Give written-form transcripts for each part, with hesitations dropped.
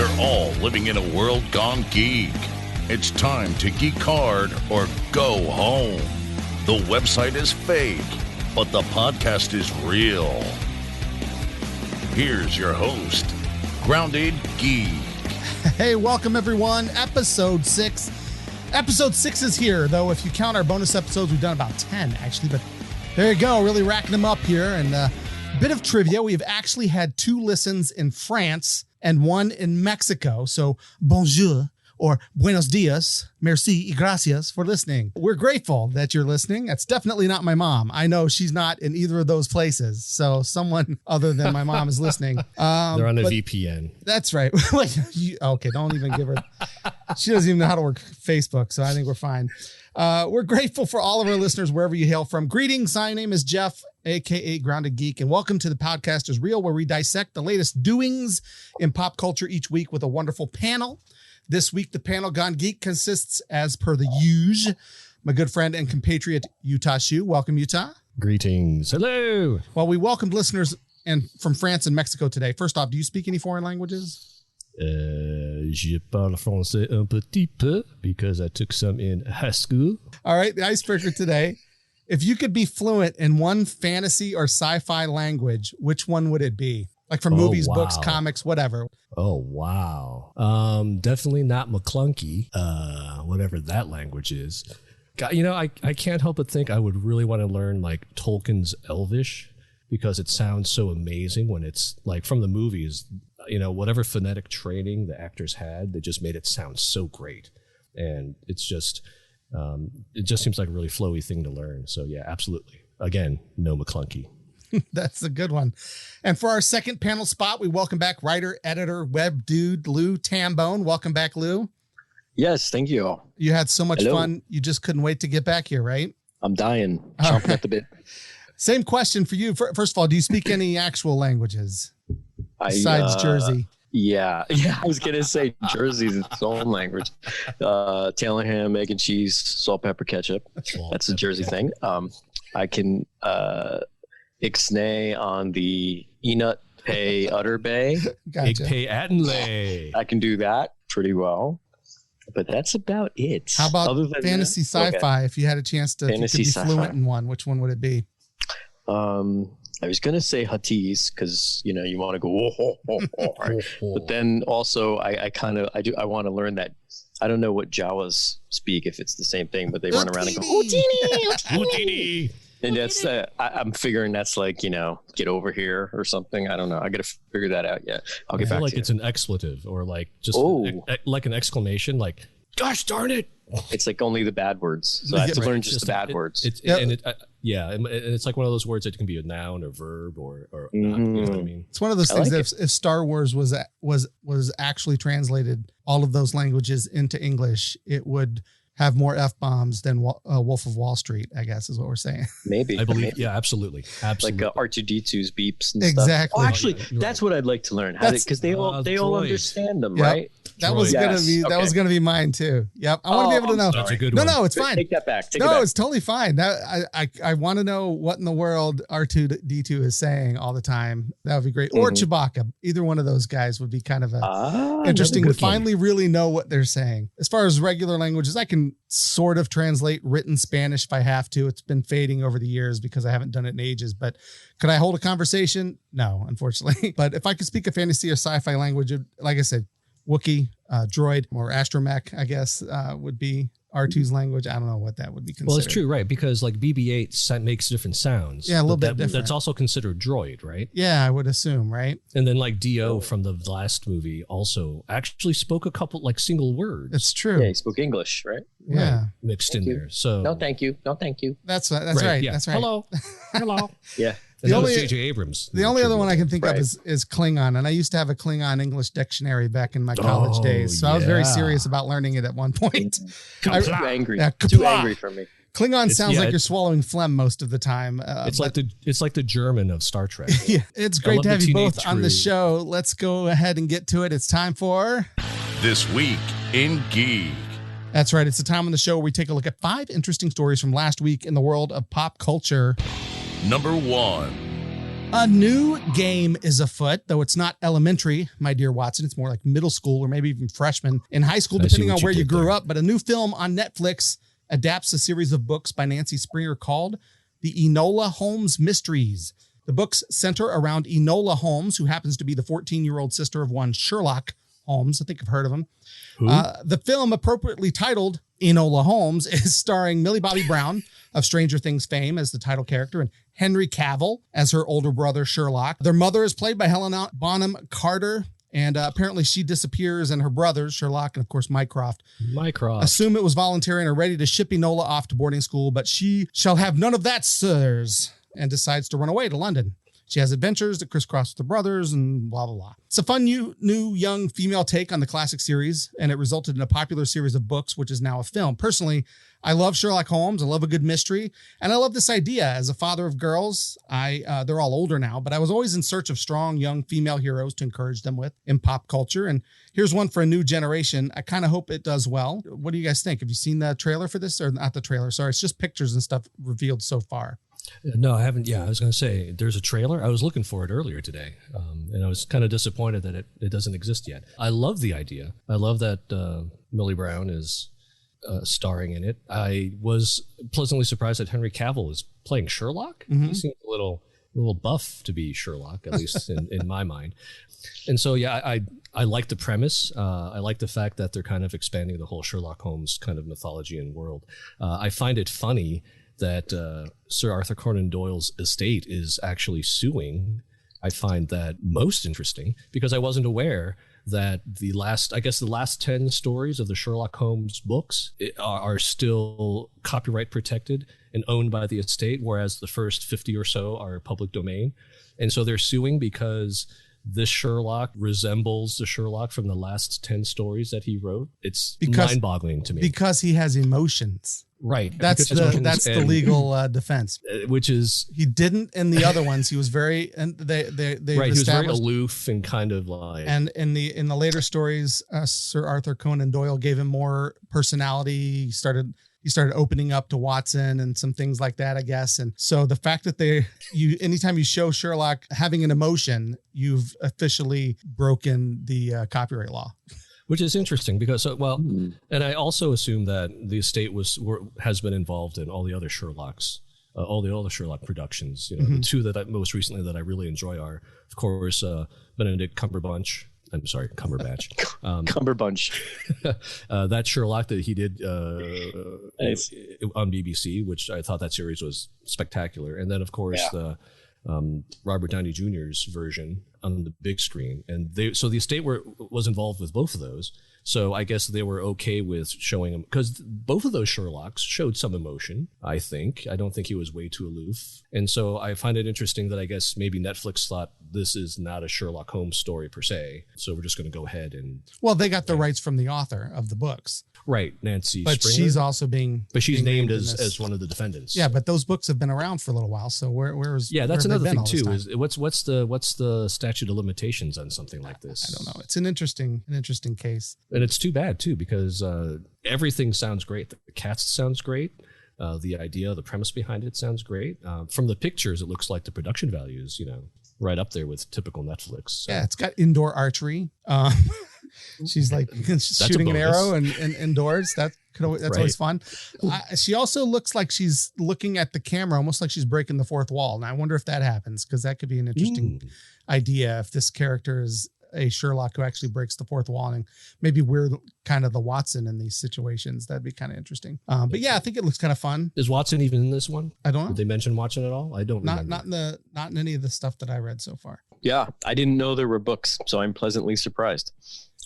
We're all living in a world gone geek. It's time to geek hard or go home. The website is fake, but the podcast is real. Here's your host, Grounded Geek. Hey, welcome everyone. Episode 6. Episode 6 is here, though if you count our bonus episodes, we've done about 10 actually, but there you go, really racking them up here. And a bit of trivia, we've actually had 2 listens in France and 1 in Mexico. So bonjour or buenos dias, merci y gracias for listening. We're grateful that you're listening. That's definitely not my mom. I know she's not in either of those places. So someone other than my mom is listening. They're on a VPN. That's right. Okay, don't even give her. She doesn't even know how to work Facebook, so I think we're fine. We're grateful for all of our listeners wherever you hail from. Greetings. My name is Jeff, a.k.a. Grounded Geek, and welcome to the Podcast is Real, where we dissect the latest doings in pop culture each week with a wonderful panel. This week, the panel Gone Geek consists, as per the usual, my good friend and compatriot, Utah Shu. Welcome, Utah. Greetings. Hello. Well, we welcomed listeners from France and Mexico today. First off, do you speak any foreign languages? Je parle français un petit peu because I took some in high school. All right, the icebreaker today. If you could be fluent in one fantasy or sci-fi language, which one would it be? Like from movies, books, comics, whatever. Oh, wow. Definitely not McClunky, whatever that language is. God, you know, I can't help but think I would really want to learn like Tolkien's Elvish because it sounds so amazing when it's like from the movies, you know, whatever phonetic training the actors had, they just made it sound so great. And it's just, it just seems like a really flowy thing to learn. So yeah, absolutely. Again, no McClunky. That's a good one. And for our second panel spot, we welcome back writer, editor, web dude, Lou Tambone. Welcome back, Lou. Yes, thank you. You had so much fun. You just couldn't wait to get back here, right? I'm dying. Chomping at the bit. Same question for you. First of all, do you speak any actual languages besides Jersey? Yeah. I was going to say Jersey's its own language. Tail and ham, egg and cheese, salt, pepper, ketchup. That's a Jersey thing. I can ixnay on the Enut Pay Utter Bay. Gotcha. Pay Attenley. I can do that pretty well. But that's about it. How about fantasy sci-fi? Okay. If you had a chance to be fluent in one, which one would it be? I was going to say Huttese because, you know, you want to go, right? But then also I want to learn that. I don't know what Jawas speak, if it's the same thing, but they run around and go, Houdini. And that's, I'm figuring that's like, you know, get over here or something. I don't know. I got to figure that out yet. I'll get back to you. I feel like it's an expletive or like just like an exclamation, like, gosh darn it. It's like only the bad words. So I have to learn just the bad words. And it's like one of those words that can be a noun or verb or not, you know what I mean? It's one of those things that if Star Wars was actually translated all of those languages into English, it would have more F-bombs than Wolf of Wall Street, I guess is what we're saying. Maybe. I believe, yeah, absolutely. Like R2-D2's beeps and exactly. stuff. Oh, actually, that's what I'd like to learn. Because they all understand them, right? That was gonna be mine too. Yep. I want to be able to know. That's a good one. No, it's fine. Take that back. It's totally fine. I want to know what in the world R2-D2 is saying all the time. That would be great. Or Chewbacca. Either one of those guys would be kind of interesting to finally really know what they're saying. As far as regular languages, I can sort of translate written Spanish if I have to. It's been fading over the years because I haven't done it in ages, but could I hold a conversation? No, unfortunately. But if I could speak a fantasy or sci-fi language, like I said, Wookiee, droid, or astromech, I guess, would be R2's language. I don't know what that would be considered. Well, it's true, right? Because like BB-8 makes different sounds. Yeah, a little bit different. That's also considered droid, right? Yeah, I would assume, right? And then like D.O. from the last movie also actually spoke a couple like single words. It's true. Yeah, he spoke English, right? Yeah. Right, mixed in there. So no, thank you. No, thank you. That's right. Yeah. That's right. Hello. Yeah. The only J.J. Abrams. The only other one I can think of is Klingon, and I used to have a Klingon English dictionary back in my college days, so I was very serious about learning it at one point. Too angry. Too angry for me. Klingon sounds like you're swallowing phlegm most of the time. It's like the German of Star Trek. Yeah, it's great to have you both on the show. Let's go ahead and get to it. It's time for This Week in Geek. That's right. It's the time on the show where we take a look at 5 interesting stories from last week in the world of pop culture. Number 1. A new game is afoot, though it's not elementary, my dear Watson. It's more like middle school or maybe even freshman in high school, depending on where you grew up. But a new film on Netflix adapts a series of books by Nancy Springer called The Enola Holmes Mysteries. The books center around Enola Holmes, who happens to be the 14-year-old sister of one Sherlock Holmes. I think I've heard of him. The film, appropriately titled Enola Holmes, is starring Millie Bobby Brown of Stranger Things fame as the title character and Henry Cavill as her older brother Sherlock. Their mother is played by Helena Bonham Carter, and apparently she disappears, and her brothers, Sherlock and of course Mycroft, assume it was voluntary and are ready to ship Enola off to boarding school, but she shall have none of that, sirs, and decides to run away to London. She has adventures that crisscross with the brothers and blah, blah, blah. It's a fun new young female take on the classic series, and it resulted in a popular series of books, which is now a film. Personally, I love Sherlock Holmes. I love a good mystery, and I love this idea. As a father of girls, they're all older now, but I was always in search of strong young female heroes to encourage them with in pop culture, and here's one for a new generation. I kind of hope it does well. What do you guys think? Have you seen the trailer for this? Or not the trailer, sorry. It's just pictures and stuff revealed so far. No, I haven't. Yeah, I was going to say there's a trailer. I was looking for it earlier today, and I was kind of disappointed that it doesn't exist yet. I love the idea. I love that Millie Brown is starring in it. I was pleasantly surprised that Henry Cavill is playing Sherlock. Mm-hmm. He seems a little buff to be Sherlock, at least in my mind. And so, yeah, I like the premise. I like the fact that they're kind of expanding the whole Sherlock Holmes kind of mythology and world. I find it funny that Sir Arthur Conan Doyle's estate is actually suing. I find that most interesting because I wasn't aware that the last 10 stories of the Sherlock Holmes books are still copyright protected and owned by the estate, whereas the first 50 or so are public domain. And so they're suing because this Sherlock resembles the Sherlock from the last 10 stories that he wrote. It's mind-boggling to me. Because he has emotions. Right. That's the legal defense. Which is... He didn't in the other ones. He was very... and they right, he was very aloof and kind of like... And in the later stories, Sir Arthur Conan Doyle gave him more personality. He started opening up to Watson and some things like that, I guess. And so the fact that anytime you show Sherlock having an emotion, you've officially broken the copyright law. Which is interesting because, and I also assume that the estate has been involved in all the other Sherlocks, all the other Sherlock productions. You know, the two that most recently that I really enjoy are, of course, Benedict Cumberbatch. I'm sorry, Cumberbatch. That Sherlock that he did on BBC, which I thought that series was spectacular. And then, of course, the Robert Downey Jr.'s version on the big screen. And so the estate was involved with both of those. So I guess they were okay with showing him, because both of those Sherlocks showed some emotion, I think. I don't think he was way too aloof. And so I find it interesting that I guess maybe Netflix thought this is not a Sherlock Holmes story per se. So we're just going to go ahead and... Well, they got the rights from the author of the books. Right, Nancy But Springer. She's also being... But she's named as one of the defendants. Yeah, but those books have been around for a little while. So where's... Yeah, that's another thing too, is what's the statute of limitations on something like this? I don't know. It's an interesting case. And it's too bad too, because everything sounds great. The cast sounds great. The idea, the premise behind it sounds great. From the pictures, it looks like the production value is, right up there with typical Netflix. So. Yeah, it's got indoor archery. She's like shooting an arrow and indoors. That's right. Always fun. She also looks like she's looking at the camera, almost like she's breaking the fourth wall. And I wonder if that happens, because that could be an interesting idea if this character is a Sherlock who actually breaks the fourth wall, and maybe we're kind of the Watson in these situations. That'd be kind of interesting. But yeah, I think it looks kind of fun. Is Watson even in this one? I don't know. Did they mention Watson at all? I don't remember. Not in any of the stuff that I read so far. Yeah, I didn't know there were books, so I'm pleasantly surprised.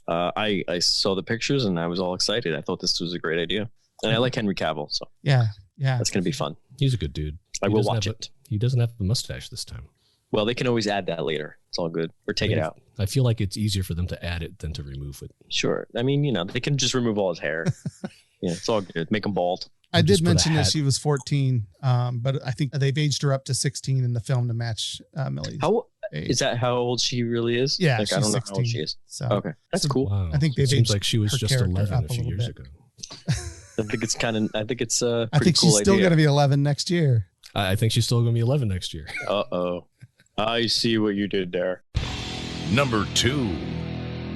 I saw the pictures and I was all excited. I thought this was a great idea, and I like Henry Cavill, so yeah, that's gonna be fun. He's a good dude. I will watch it. He doesn't have a mustache this time. Well, they can always add that later. It's all good, or take it out. I feel like it's easier for them to add it than to remove it. Sure, I mean, they can just remove all his hair. Yeah, it's all good. Make him bald. I did mention that she was 14, but I think they've aged her up to 16 in the film to match Millie's. Is that how old she really is? Yeah, I don't know 16, how old she is. So, okay, that's cool. Wow. I think they've seems like she was just 11 a few years ago. I think it's I think she's still going to be 11 next year. I think she's still going to be 11 next year. Uh-oh. I see what you did there. Number 2.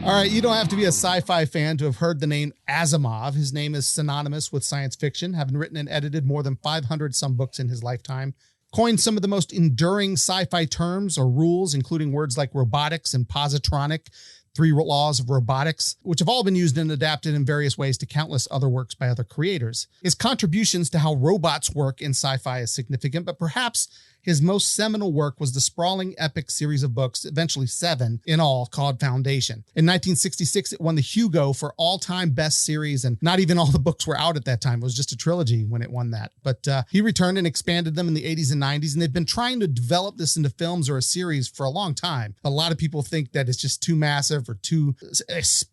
All right, you don't have to be a sci-fi fan to have heard the name Asimov. His name is synonymous with science fiction, having written and edited more than 500 some books in his lifetime. Coined some of the most enduring sci-fi terms or rules, including words like robotics and positronic, 3 laws of robotics, which have all been used and adapted in various ways to countless other works by other creators. His contributions to how robots work in sci-fi is significant, but perhaps his most seminal work was the sprawling epic series of books, eventually 7 in all, called Foundation. In 1966, it won the Hugo for all-time best series, and not even all the books were out at that time. It was just a trilogy when it won that. But he returned and expanded them in the 80s and 90s, and they've been trying to develop this into films or a series for a long time. A lot of people think that it's just too massive or too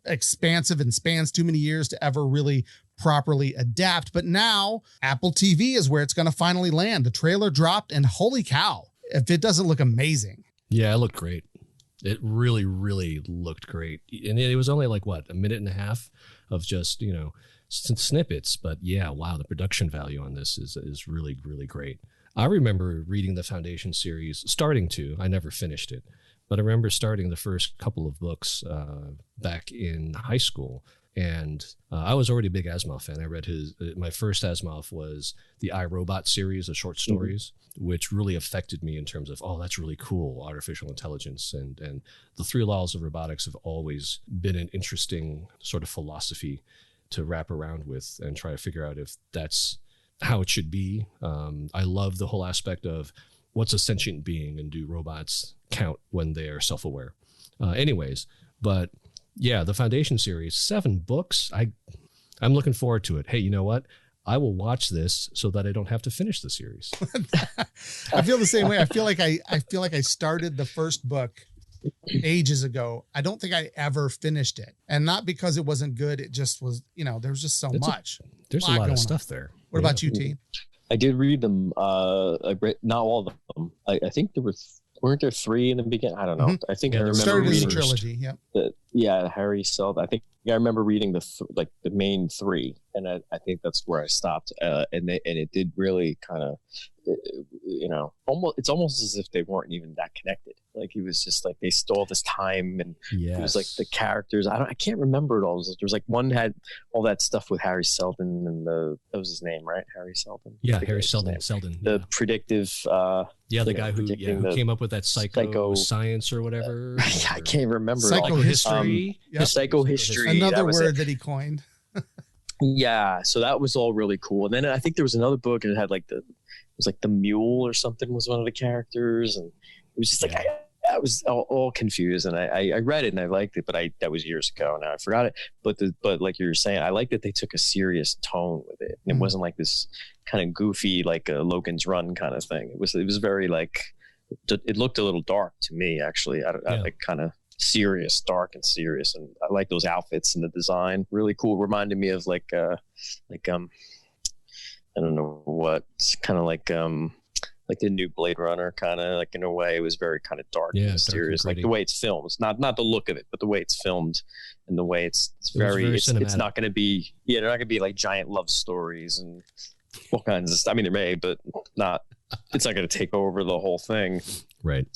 expansive and spans too many years to ever really properly adapt. But now Apple TV is where it's going to finally land. The trailer dropped and holy cow, if it doesn't look amazing. Yeah, it looked great. It really, really looked great. And it was only like, what, a minute and a half of just, snippets. But yeah, wow, the production value on this is really, really great. I remember reading the Foundation series, I never finished it, but I remember starting the first couple of books back in high school. And I was already a big Asimov fan. I read my first Asimov was the I, Robot series of short stories, which really affected me in terms of, oh, that's really cool, artificial intelligence. And the 3 laws of robotics have always been an interesting sort of philosophy to wrap around with and try to figure out if that's how it should be. I love the whole aspect of what's a sentient being and do robots count when they are self-aware. But yeah, the Foundation series, 7 books. I'm looking forward to it. Hey, you know what? I will watch this so that I don't have to finish the series. I feel the same way. I feel like I started the first book ages ago. I don't think I ever finished it, and not because it wasn't good. It just was, there was just so much. There's a lot of stuff there. What about you, T? I did read them. I read not all of them. I think there weren't there 3 in the beginning? I don't know. I think I remember reading the trilogy. Harry Seldon. I think I remember reading the main 3, and I think that's where I stopped. And it did really kind of, it's almost as if they weren't even that connected. Like it was just like they stole this time, and it was like the characters. I can't remember it all. There was like one had all that stuff with Harry Seldon, and that was his name, right? Harry Seldon. Yeah, Harry Seldon. The predictive. The guy who came up with that psycho science or whatever. I can't remember. Psychohistory. Psychohistory. Another word that he coined. Yeah, so that was all really cool. And then I think there was another book, and it had the mule or something was one of the characters, and it was just like I was all confused. And I read it and I liked it, but that was years ago. Now I forgot it. But like you were saying, I like that they took a serious tone with it, and it wasn't like this kind of goofy like a Logan's Run kind of thing. It was very like it looked a little dark to me actually. I like kind of serious, dark and serious, and I like those outfits and the design. Really cool. Reminded me of I don't know what, kind of like the new Blade Runner, kind of like in a way. It was very kind of dark and mysterious, like the way it's filmed. It's not the look of it, but the way it's filmed and the way it's very it's not going to be they're not going to be like giant love stories and all kinds of stuff. I mean, there may, but not. It's not going to take over the whole thing. Right.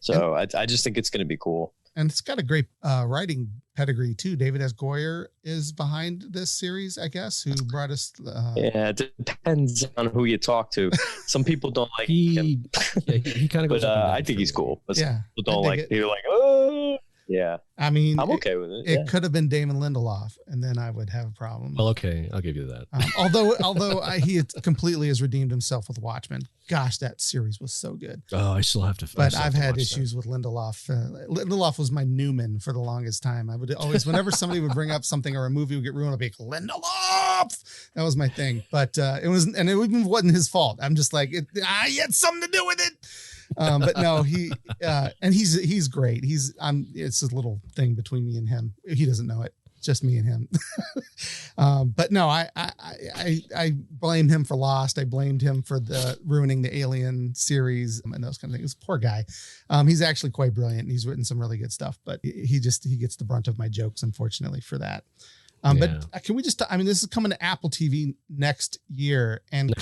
So I just think it's going to be cool. And it's got a great writing pedigree too. David S. Goyer is behind this series, I guess, who brought us. It depends on who you talk to. Some people don't like him. Yeah, he kind of goes. But I think he's cool. But some people don't like it. They're like, oh, yeah. I mean, I'm okay with it. It could have been Damon Lindelof, and then I would have a problem. Well, okay, I'll give you that. Although he completely has redeemed himself with Watchmen. Gosh, that series was so good. Oh, I still have to. But I've had issues with Lindelof. Lindelof was my Newman for the longest time. I would always, whenever somebody would bring up something or a movie would get ruined, I'd be like, Lindelof. That was my thing. But it wasn't his fault. I'm just like, he had something to do with it. But no, and he's great. It's a little thing between me and him. He doesn't know it. Just me and him. But no, I blame him for Lost. I blamed him for ruining the Alien series and those kind of things. Poor guy. He's actually quite brilliant. He's written some really good stuff, but he gets the brunt of my jokes, unfortunately, for that. But can we just, this is coming to Apple TV next year. And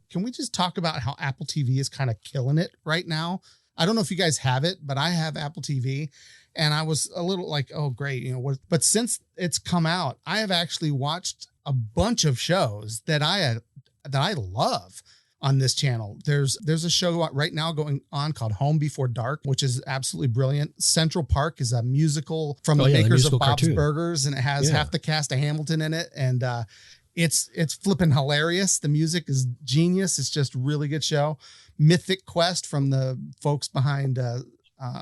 can we just talk about how Apple TV is kind of killing it right now? I don't know if you guys have it, but I have Apple TV, and I was a little like, oh, great. But since it's come out, I have actually watched a bunch of shows that I love on this channel. There's a show right now going on called Home Before Dark, which is absolutely brilliant. Central Park is a musical from the makers of Bob's cartoon. Burgers, and it has half the cast of Hamilton in it. And it's flipping hilarious. The music is genius. It's just a really good show. Mythic Quest from the folks behind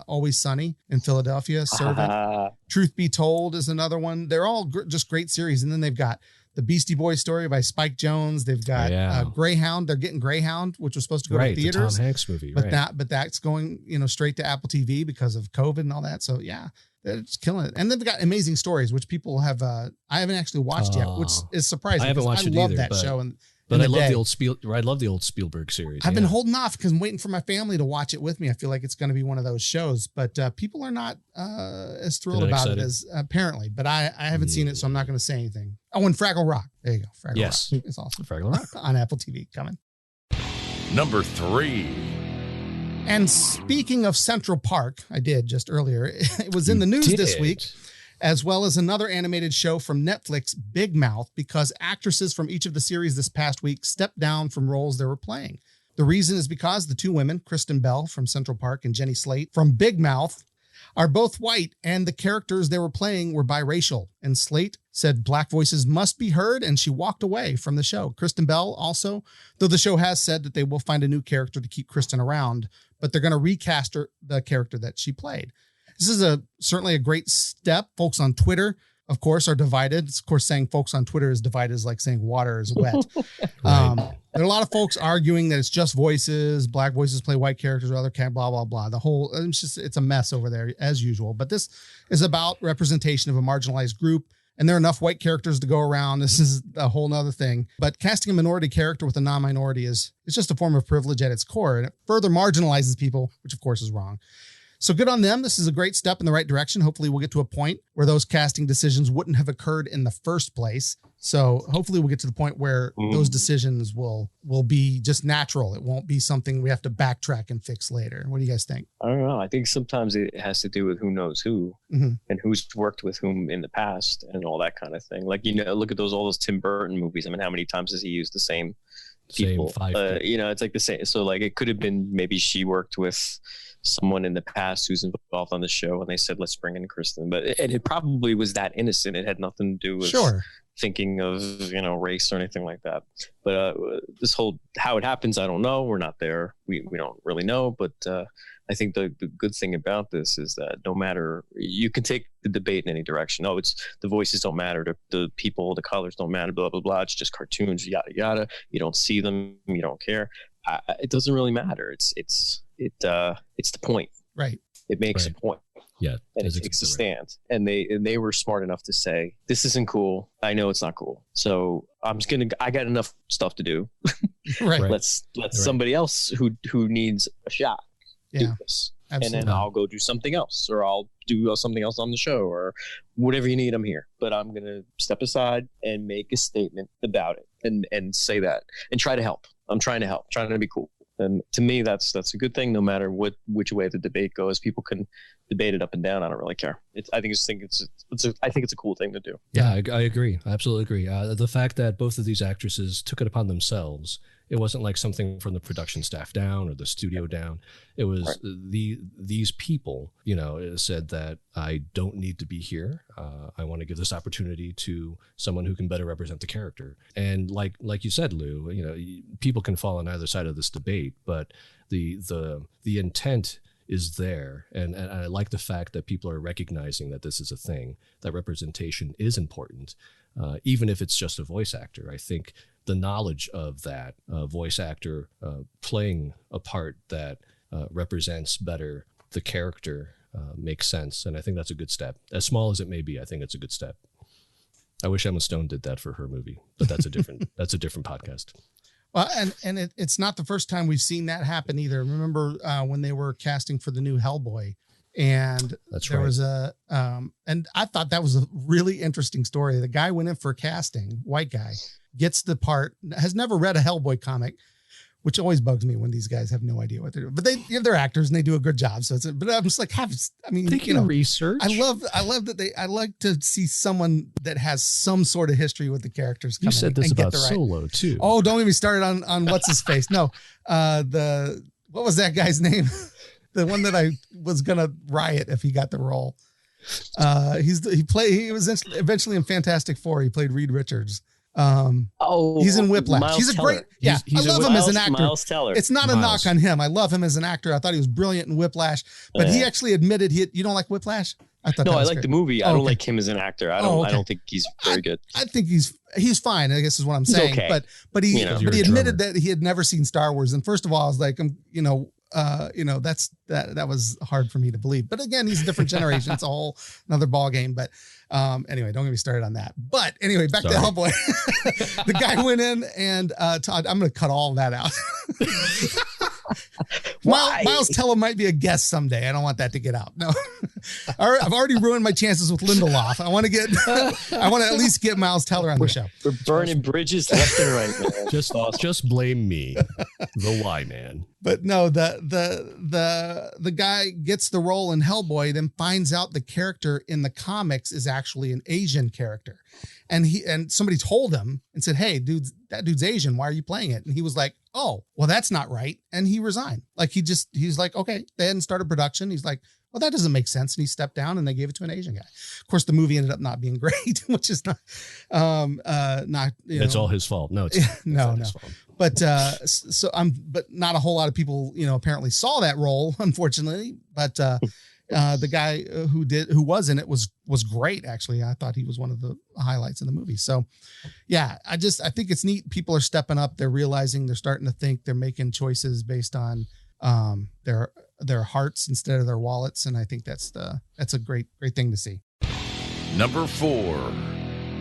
Always Sunny in Philadelphia. Servant. Truth Be Told is another one. They're all just great series. And then they've got the Beastie Boys story by Spike Jonze. They've got Greyhound. They're getting Greyhound, which was supposed to go to theaters. The Tom Hanks movie. But that's going, straight to Apple TV because of COVID and all that. So yeah, they're just killing it. And then they've got Amazing Stories, which people have, I haven't actually watched yet, which is surprising. I haven't watched it either. I love that show. But I love the old Spielberg series. I've been holding off because I'm waiting for my family to watch it with me. I feel like it's going to be one of those shows, but people are not as thrilled about it as apparently. But I haven't seen it, so I'm not going to say anything. Oh, and Fraggle Rock. There you go. Fraggle Rock. It's awesome. Fraggle Rock on Apple TV coming. Number 3. And speaking of Central Park, I did just earlier. It was in the news this week, as well as another animated show from Netflix, Big Mouth, because actresses from each of the series this past week stepped down from roles they were playing. The reason is because the two women, Kristen Bell from Central Park and Jenny Slate from Big Mouth, are both white, and the characters they were playing were biracial. And Slate said black voices must be heard, and she walked away from the show. Kristen Bell also, though the show has said that they will find a new character to keep Kristen around, but they're going to recast the character that she played. This is certainly a great step. Folks on Twitter, of course, are divided. Of course, saying folks on Twitter is divided is like saying water is wet. There are a lot of folks arguing that it's just voices, black voices play white characters or other blah, blah, blah. It's a mess over there as usual. But this is about representation of a marginalized group. And there are enough white characters to go around. This is a whole nother thing. But casting a minority character with a non-minority is just a form of privilege at its core. And it further marginalizes people, which of course is wrong. So good on them. This is a great step in the right direction. Hopefully we'll get to a point where those casting decisions wouldn't have occurred in the first place. So hopefully we'll get to the point where those decisions will be just natural. It won't be something we have to backtrack and fix later. What do you guys think? I don't know. I think sometimes it has to do with who knows who and who's worked with whom in the past and all that kind of thing. Like, look at all those Tim Burton movies. I mean, how many times has he used the same people? It's like the same. So like it could have been maybe she worked with someone in the past who's involved on the show and they said, let's bring in Kristen. But it probably was that innocent. It had nothing to do with thinking of, race or anything like that. But this whole, how it happens, I don't know. We're not there. We don't really know. But I think the good thing about this is that no matter, you can take the debate in any direction. Oh, it's the voices don't matter. The people, the colors don't matter, blah, blah, blah. It's just cartoons, yada, yada. You don't see them. You don't care. It doesn't really matter. It's the point. Right. It makes a point. Yeah. And it takes a stand. And they were smart enough to say, this isn't cool. I know it's not cool. So I got enough stuff to do. Right. Let's somebody else who needs a shot do this. Absolutely. And then I'll go do something else, or I'll do something else on the show, or whatever you need. I'm here, but I'm going to step aside and make a statement about it and say that and try to help. I'm trying to help, trying to be cool. And to me, that's a good thing. No matter which way the debate goes, people can debate it up and down. I don't really care. I think it's a cool thing to do. Yeah, I agree. I absolutely agree. The fact that both of these actresses took it upon themselves. It wasn't like something from the production staff down or the studio down. It was these people, said that I don't need to be here. I want to give this opportunity to someone who can better represent the character. And like you said, Lou, people can fall on either side of this debate, but the intent is there. And I like the fact that people are recognizing that this is a thing, that representation is important, even if it's just a voice actor. I think the knowledge of that voice actor playing a part that represents better the character makes sense. And I think that's a good step. As small as it may be, I think it's a good step. I wish Emma Stone did that for her movie, but that's a different podcast. Well, and it's not the first time we've seen that happen either. Remember when they were casting for the new Hellboy, and there was and I thought that was a really interesting story. The guy went in for casting, white guy, gets the part, has never read a Hellboy comic, which always bugs me when these guys have no idea what they're doing. But they're actors and they do a good job. So but I'm just like, research. I love that I like to see someone that has some sort of history with the characters. You said this about Solo too. Oh, don't get me started on what's his face. No, what was that guy's name? The one that I was gonna riot if he got the role. He was eventually in Fantastic Four. He played Reed Richards. He's in Whiplash. Miles he's a Teller. great, I love him as an actor. Miles Teller. It's not a knock on him. I love him as an actor. I thought he was brilliant in Whiplash, but he actually admitted you don't like Whiplash. I like the movie. I don't like him as an actor. I don't think he's very good. I think he's fine, I guess is what I'm saying. Okay. But he admitted that he had never seen Star Wars. And first of all, I was like, that was hard for me to believe. But again, he's a different generation. It's a whole another ball game. But anyway, don't get me started on that. But anyway, back to Hellboy. The guy went in and Todd, I'm going to cut all that out. Miles Teller might be a guest someday. I don't want that to get out. No, I've already ruined my chances with Lindelof. I want to at least get Miles Teller on the show. We're burning bridges left and right, man. Just blame me, the why man. But no, the guy gets the role in Hellboy, then finds out the character in the comics is actually an Asian character. And somebody told him and said, "Hey, dude, that dude's Asian. Why are you playing it?" And he was like, "Oh, well, that's not right." And he resigned. Like he's like, "Okay." They hadn't started production. He's like, "Well, that doesn't make sense." And he stepped down and they gave it to an Asian guy. Of course, the movie ended up not being great, which is not. It's all his fault. No, it's no. His fault. But but not a whole lot of people, apparently saw that role, unfortunately. But the guy who was in it was great. Actually, I thought he was one of the highlights in the movie. So yeah, I think it's neat. People are stepping up. They're realizing, they're starting to think, they're making choices based on their hearts instead of their wallets. And I think that's a great thing to see. Number 4.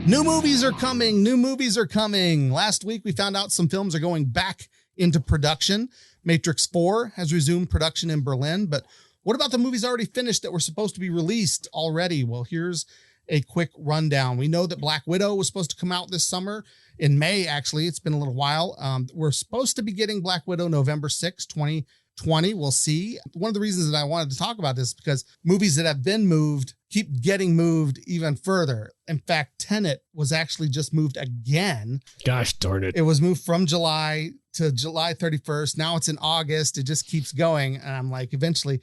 New movies are coming. Last week, we found out some films are going back into production. Matrix 4 has resumed production in Berlin, but what about the movies already finished that were supposed to be released already? Well, here's a quick rundown. We know that Black Widow was supposed to come out this summer in May. Actually, it's been a little while. We're supposed to be getting Black Widow November 6, 2020. We'll see. One of the reasons that I wanted to talk about this is because movies that have been moved keep getting moved even further. In fact, Tenet was actually just moved again. Gosh darn it. It was moved from July to July 31st. Now it's in August. It just keeps going. And I'm like, eventually,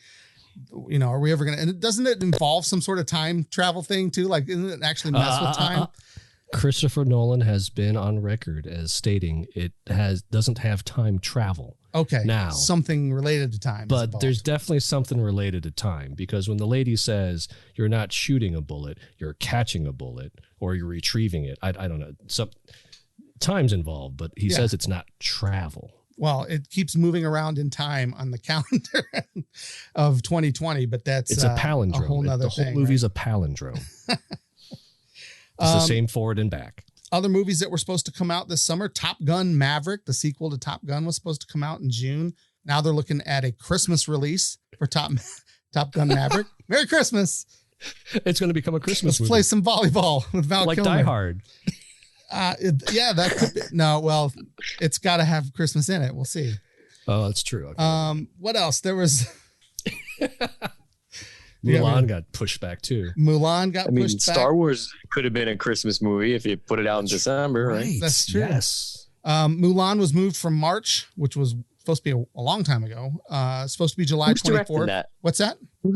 are we ever going to, and doesn't it involve some sort of time travel thing too? Like, isn't it actually mess with time? Christopher Nolan has been on record as stating it doesn't have time travel. Okay. Now, something related to time. But there's definitely something related to time, because when the lady says you're not shooting a bullet, you're catching a bullet or you're retrieving it. I don't know. Time's involved, but he says it's not travel. Well, it keeps moving around in time on the calendar of 2020, but it's a palindrome. A whole nother the whole thing, movie's right? A palindrome. It's the same forward and back. Other movies that were supposed to come out this summer: Top Gun Maverick, the sequel to Top Gun, was supposed to come out in June. Now they're looking at a Christmas release for Top Gun Maverick. Merry Christmas! It's going to become a Christmas movie. Play some volleyball with Val like Kilmer. Die Hard. That could be. No, well, it's got to have Christmas in it. We'll see. Oh, that's true. Okay. What else? There was Mulan got pushed back too. Mulan got pushed back. Star Wars could have been a Christmas movie if you put it out in December, right? That's true. Yes. Mulan was moved from March, which was supposed to be a long time ago. Supposed to be July 24th. Who's directing that? What's that? Do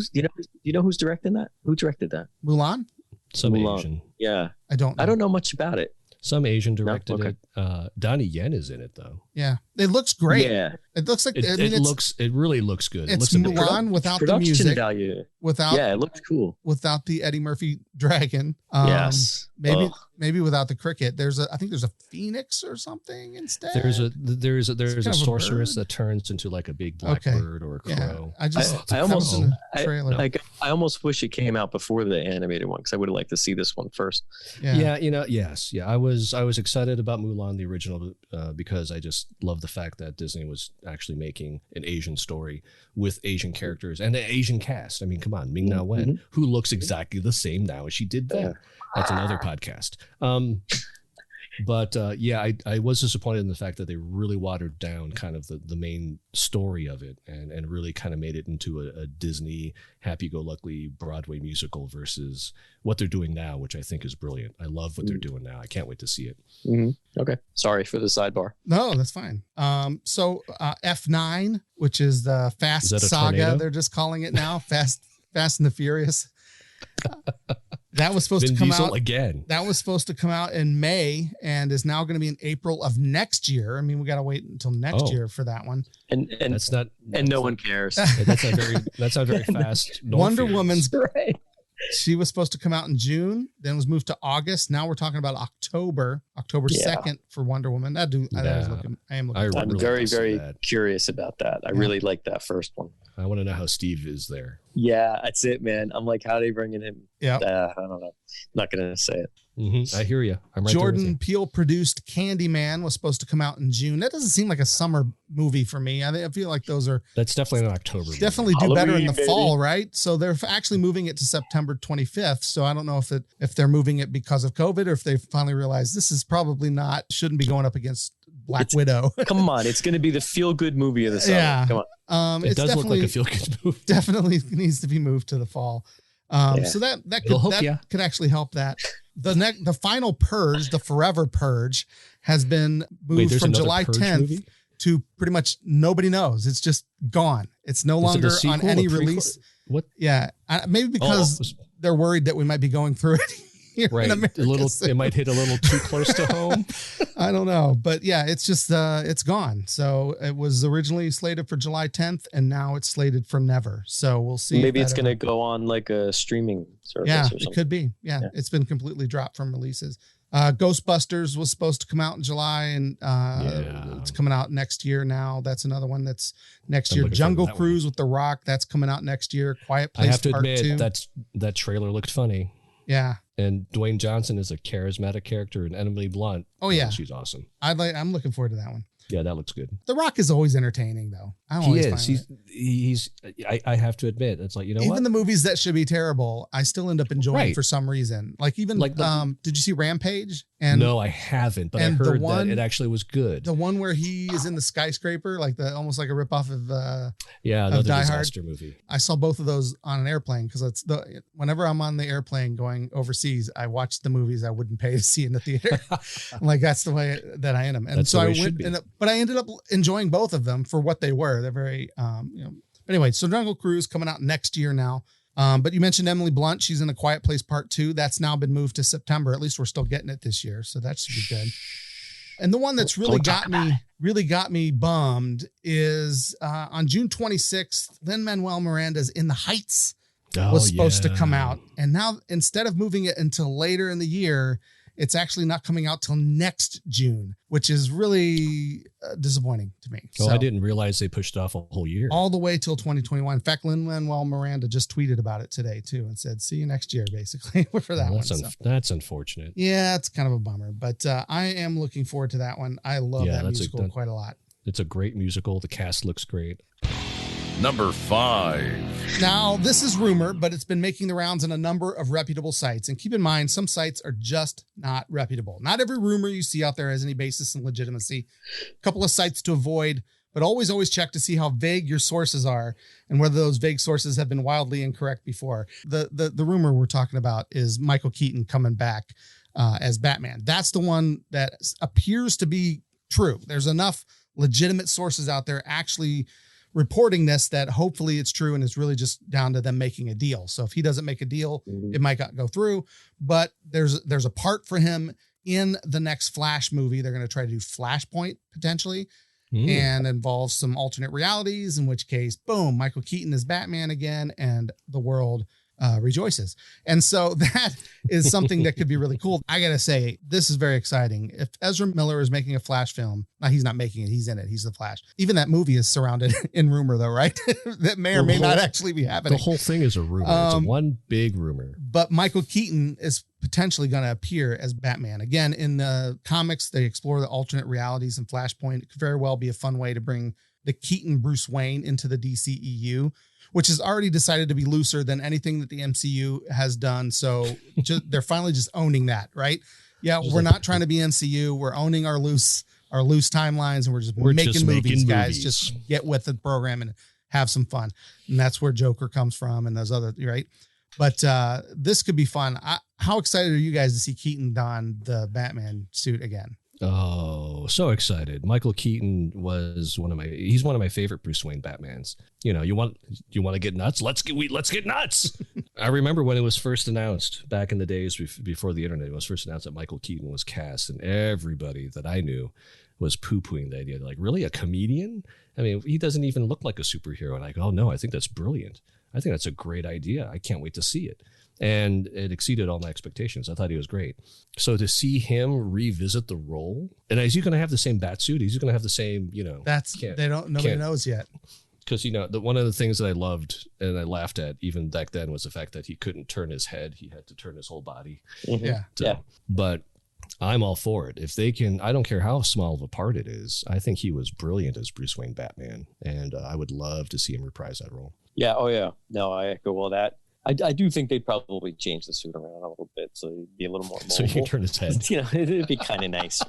you know who's directing that? Who directed that? Mulan? Some Mulan. Asian. Yeah. I don't know much about it. Some Asian directed okay. it. Donnie Yen is in it though. Yeah, it looks great. Yeah, it looks like it really looks good. It's Mulan without the music. Value. It looks cool without the Eddie Murphy dragon. Yes, maybe without the cricket. I think there's a phoenix or something instead. There's a sorceress that turns into like a big black bird or a crow. Yeah, I almost wish it came out before the animated one, because I would have liked to see this one first. Yeah, yes. I was excited about Mulan, the original, because I just love the fact that Disney was actually making an Asian story with Asian characters and an Asian cast. I mean, come on, Ming-Na Wen, who looks exactly the same now as she did then. That's another podcast. But yeah, I was disappointed in the fact that they really watered down kind of the main story of it and really kind of made it into a Disney happy-go-lucky Broadway musical versus what they're doing now, which I think is brilliant. I love what they're doing now. I can't wait to see it. Mm-hmm. Okay. Sorry for the sidebar. No, that's fine. So F9, which is the Fast Saga, tornado? they're just calling it now, Fast and the Furious. That was supposed to come Diesel out again. That was supposed to come out in May and is now going to be in April of next year. I mean, we got to wait until next year for that one. And that's not, and no one cares. That's not very fast. Wonder Woman's right. She was supposed to come out in June, then was moved to August. Now we're talking about October 2nd for Wonder Woman. I'm really very curious about that. I really like that first one. I want to know how Steve is there. Yeah, that's it, man. I'm like, how are they bringing him? Yeah, I don't know. Not going to say it. Mm-hmm. I hear you. I'm right. Jordan Peele produced Candyman was supposed to come out in June. That doesn't seem like a summer movie for me. I feel like that's definitely an October movie. Definitely do Halloween, better in the fall, right? So they're actually moving it to September 25th. So I don't know if they're moving it because of COVID or if they finally realized this is probably shouldn't be going up against Black Widow. Come on, it's going to be the feel-good movie of the summer. Yeah. Come on. It does look like a feel-good movie. Definitely needs to be moved to the fall. So that could actually help that. The final purge, the forever purge, has been moved from July 10th movie? To pretty much nobody knows. It's just gone. It's no longer on any release. What? Yeah, maybe because they're worried that we might be going through it. Right, it might hit a little too close to home. I don't know, but yeah, it's just it's gone. So it was originally slated for July 10th, and now it's slated for never. So we'll see. Maybe it's going to go on like a streaming service. Yeah, or something. It could be. Yeah, it's been completely dropped from releases. Ghostbusters was supposed to come out in July, and it's coming out next year. Now that's another one that's next year. Jungle Cruise with The Rock, that's coming out next year. Quiet Place. I have to Part admit 2. that trailer looked funny. Yeah. And Dwayne Johnson is a charismatic character, and Emily Blunt. Oh yeah, she's awesome. I'm looking forward to that one. Yeah, that looks good. The Rock is always entertaining, though. I have to admit, it's like, even the movies that should be terrible, I still end up enjoying for some reason. Like even did you see Rampage? And no, I haven't, but I heard that it actually was good. The one where he is in the skyscraper, almost like a ripoff of another Die disaster Hard movie. I saw both of those on an airplane because whenever I'm on the airplane going overseas, I watch the movies I wouldn't pay to see in the theater. I'm like, that's the way that I am. And so I went, but I ended up enjoying both of them for what they were. They're very, Anyway, so Jungle Cruise coming out next year now. But you mentioned Emily Blunt. She's in A Quiet Place Part 2. That's now been moved to September. At least we're still getting it this year. So that should be good. And the one that's really got me bummed is on June 26th, Lin-Manuel Miranda's In the Heights was supposed to come out. And now instead of moving it until later in the year, it's actually not coming out till next June, which is really disappointing to me. Oh, so, I didn't realize they pushed off a whole year. All the way till 2021. In fact, Lin-Manuel Miranda just tweeted about it today too and said, see you next year, basically, for that one. That's unfortunate. Yeah, it's kind of a bummer, but I am looking forward to that one. I love that musical quite a lot. It's a great musical. The cast looks great. Number 5. Now, this is rumor, but it's been making the rounds in a number of reputable sites. And keep in mind, some sites are just not reputable. Not every rumor you see out there has any basis in legitimacy. A couple of sites to avoid, but always check to see how vague your sources are and whether those vague sources have been wildly incorrect before. The rumor we're talking about is Michael Keaton coming back as Batman. That's the one that appears to be true. There's enough legitimate sources out there actually reporting this that hopefully it's true and it's really just down to them making a deal. So if he doesn't make a deal, it might not go through, but there's a part for him in the next Flash movie. They're going to try to do Flashpoint potentially and involve some alternate realities, in which case, boom, Michael Keaton is Batman again and the world rejoices. And so that is something that could be really cool. I got to say, this is very exciting. If Ezra Miller is making a Flash film, now he's not making it, he's in it, he's the Flash. Even that movie is surrounded in rumor though, right? That may or may not actually be happening. The whole thing is a rumor. It's one big rumor. But Michael Keaton is potentially going to appear as Batman. Again, in the comics, they explore the alternate realities in Flashpoint. It could very well be a fun way to bring the Keaton Bruce Wayne into the DCEU, which is already decided to be looser than anything that the MCU has done. So they're finally just owning that, right? Yeah, we're not trying to be MCU. We're owning our loose timelines, and we're just making movies, guys. Just get with the program and have some fun. And that's where Joker comes from and those other, right? But this could be fun. How excited are you guys to see Keaton don the Batman suit again? Oh, so excited. Michael Keaton was he's one of my favorite Bruce Wayne Batmans. You know, you want to get nuts? Let's get nuts. I remember when it was first announced back in the days before the internet, it was first announced that Michael Keaton was cast, and everybody that I knew was poo-pooing the idea. Like, really, a comedian? I mean, he doesn't even look like a superhero. And I go, oh no, I think that's brilliant. I think that's a great idea. I can't wait to see it. And it exceeded all my expectations. I thought he was great. So to see him revisit the role, and is he going to have the same bat suit? He's going to have the same, nobody knows yet. Because, one of the things that I loved and I laughed at even back then was the fact that he couldn't turn his head. He had to turn his whole body. Mm-hmm. But I'm all for it. If they can, I don't care how small of a part it is. I think he was brilliant as Bruce Wayne Batman. And I would love to see him reprise that role. Yeah. Oh, yeah. No, I echo all that. I do think they'd probably change the suit around a little bit so he'd be a little more mobile. So he can turn his head. It'd be kind of nice.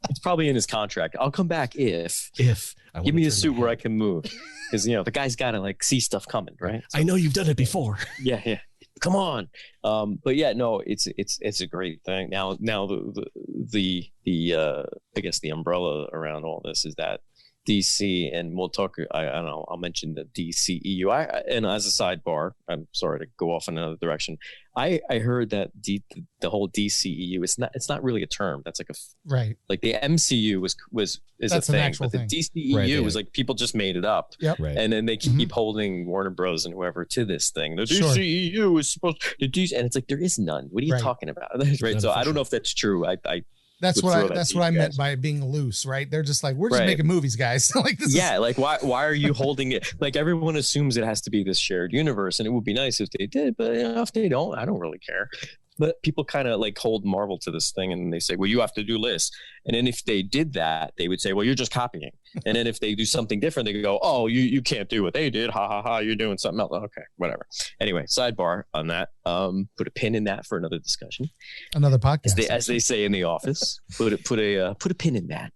It's probably in his contract. I'll come back if give me a suit where I can move, because the guy's got to see stuff coming, right? So, I know you've done it before. Yeah. Come on. But yeah, no, it's a great thing. Now the I guess the umbrella around all this is that DC, and we'll talk. I don't know. I'll mention the DCEU. And as a sidebar, I'm sorry to go off in another direction. I heard that the whole DCEU it's not really a term. That's right. Like the MCU is that's a thing, an actual but the DCEU was like people just made it up. Yep. Right. And then they keep holding Warner Bros. And whoever to this thing. The DCEU is supposed to and it's like there is none. What are you talking about? Right. So I don't know if that's true. That's what I meant by being loose, right? They're just like, we're just making movies, guys. Why are you holding it? Like everyone assumes it has to be this shared universe, and it would be nice if they did, but if they don't, I don't really care. But people kind of hold Marvel to this thing, and they say, well, you have to do this. And then if they did that, they would say, well, you're just copying. And then if they do something different, they could go, oh, you can't do what they did. Ha ha ha. You're doing something else. Okay, whatever. Anyway, sidebar on that. Put a pin in that for another discussion. Another podcast. As they say in the office, put a pin in that.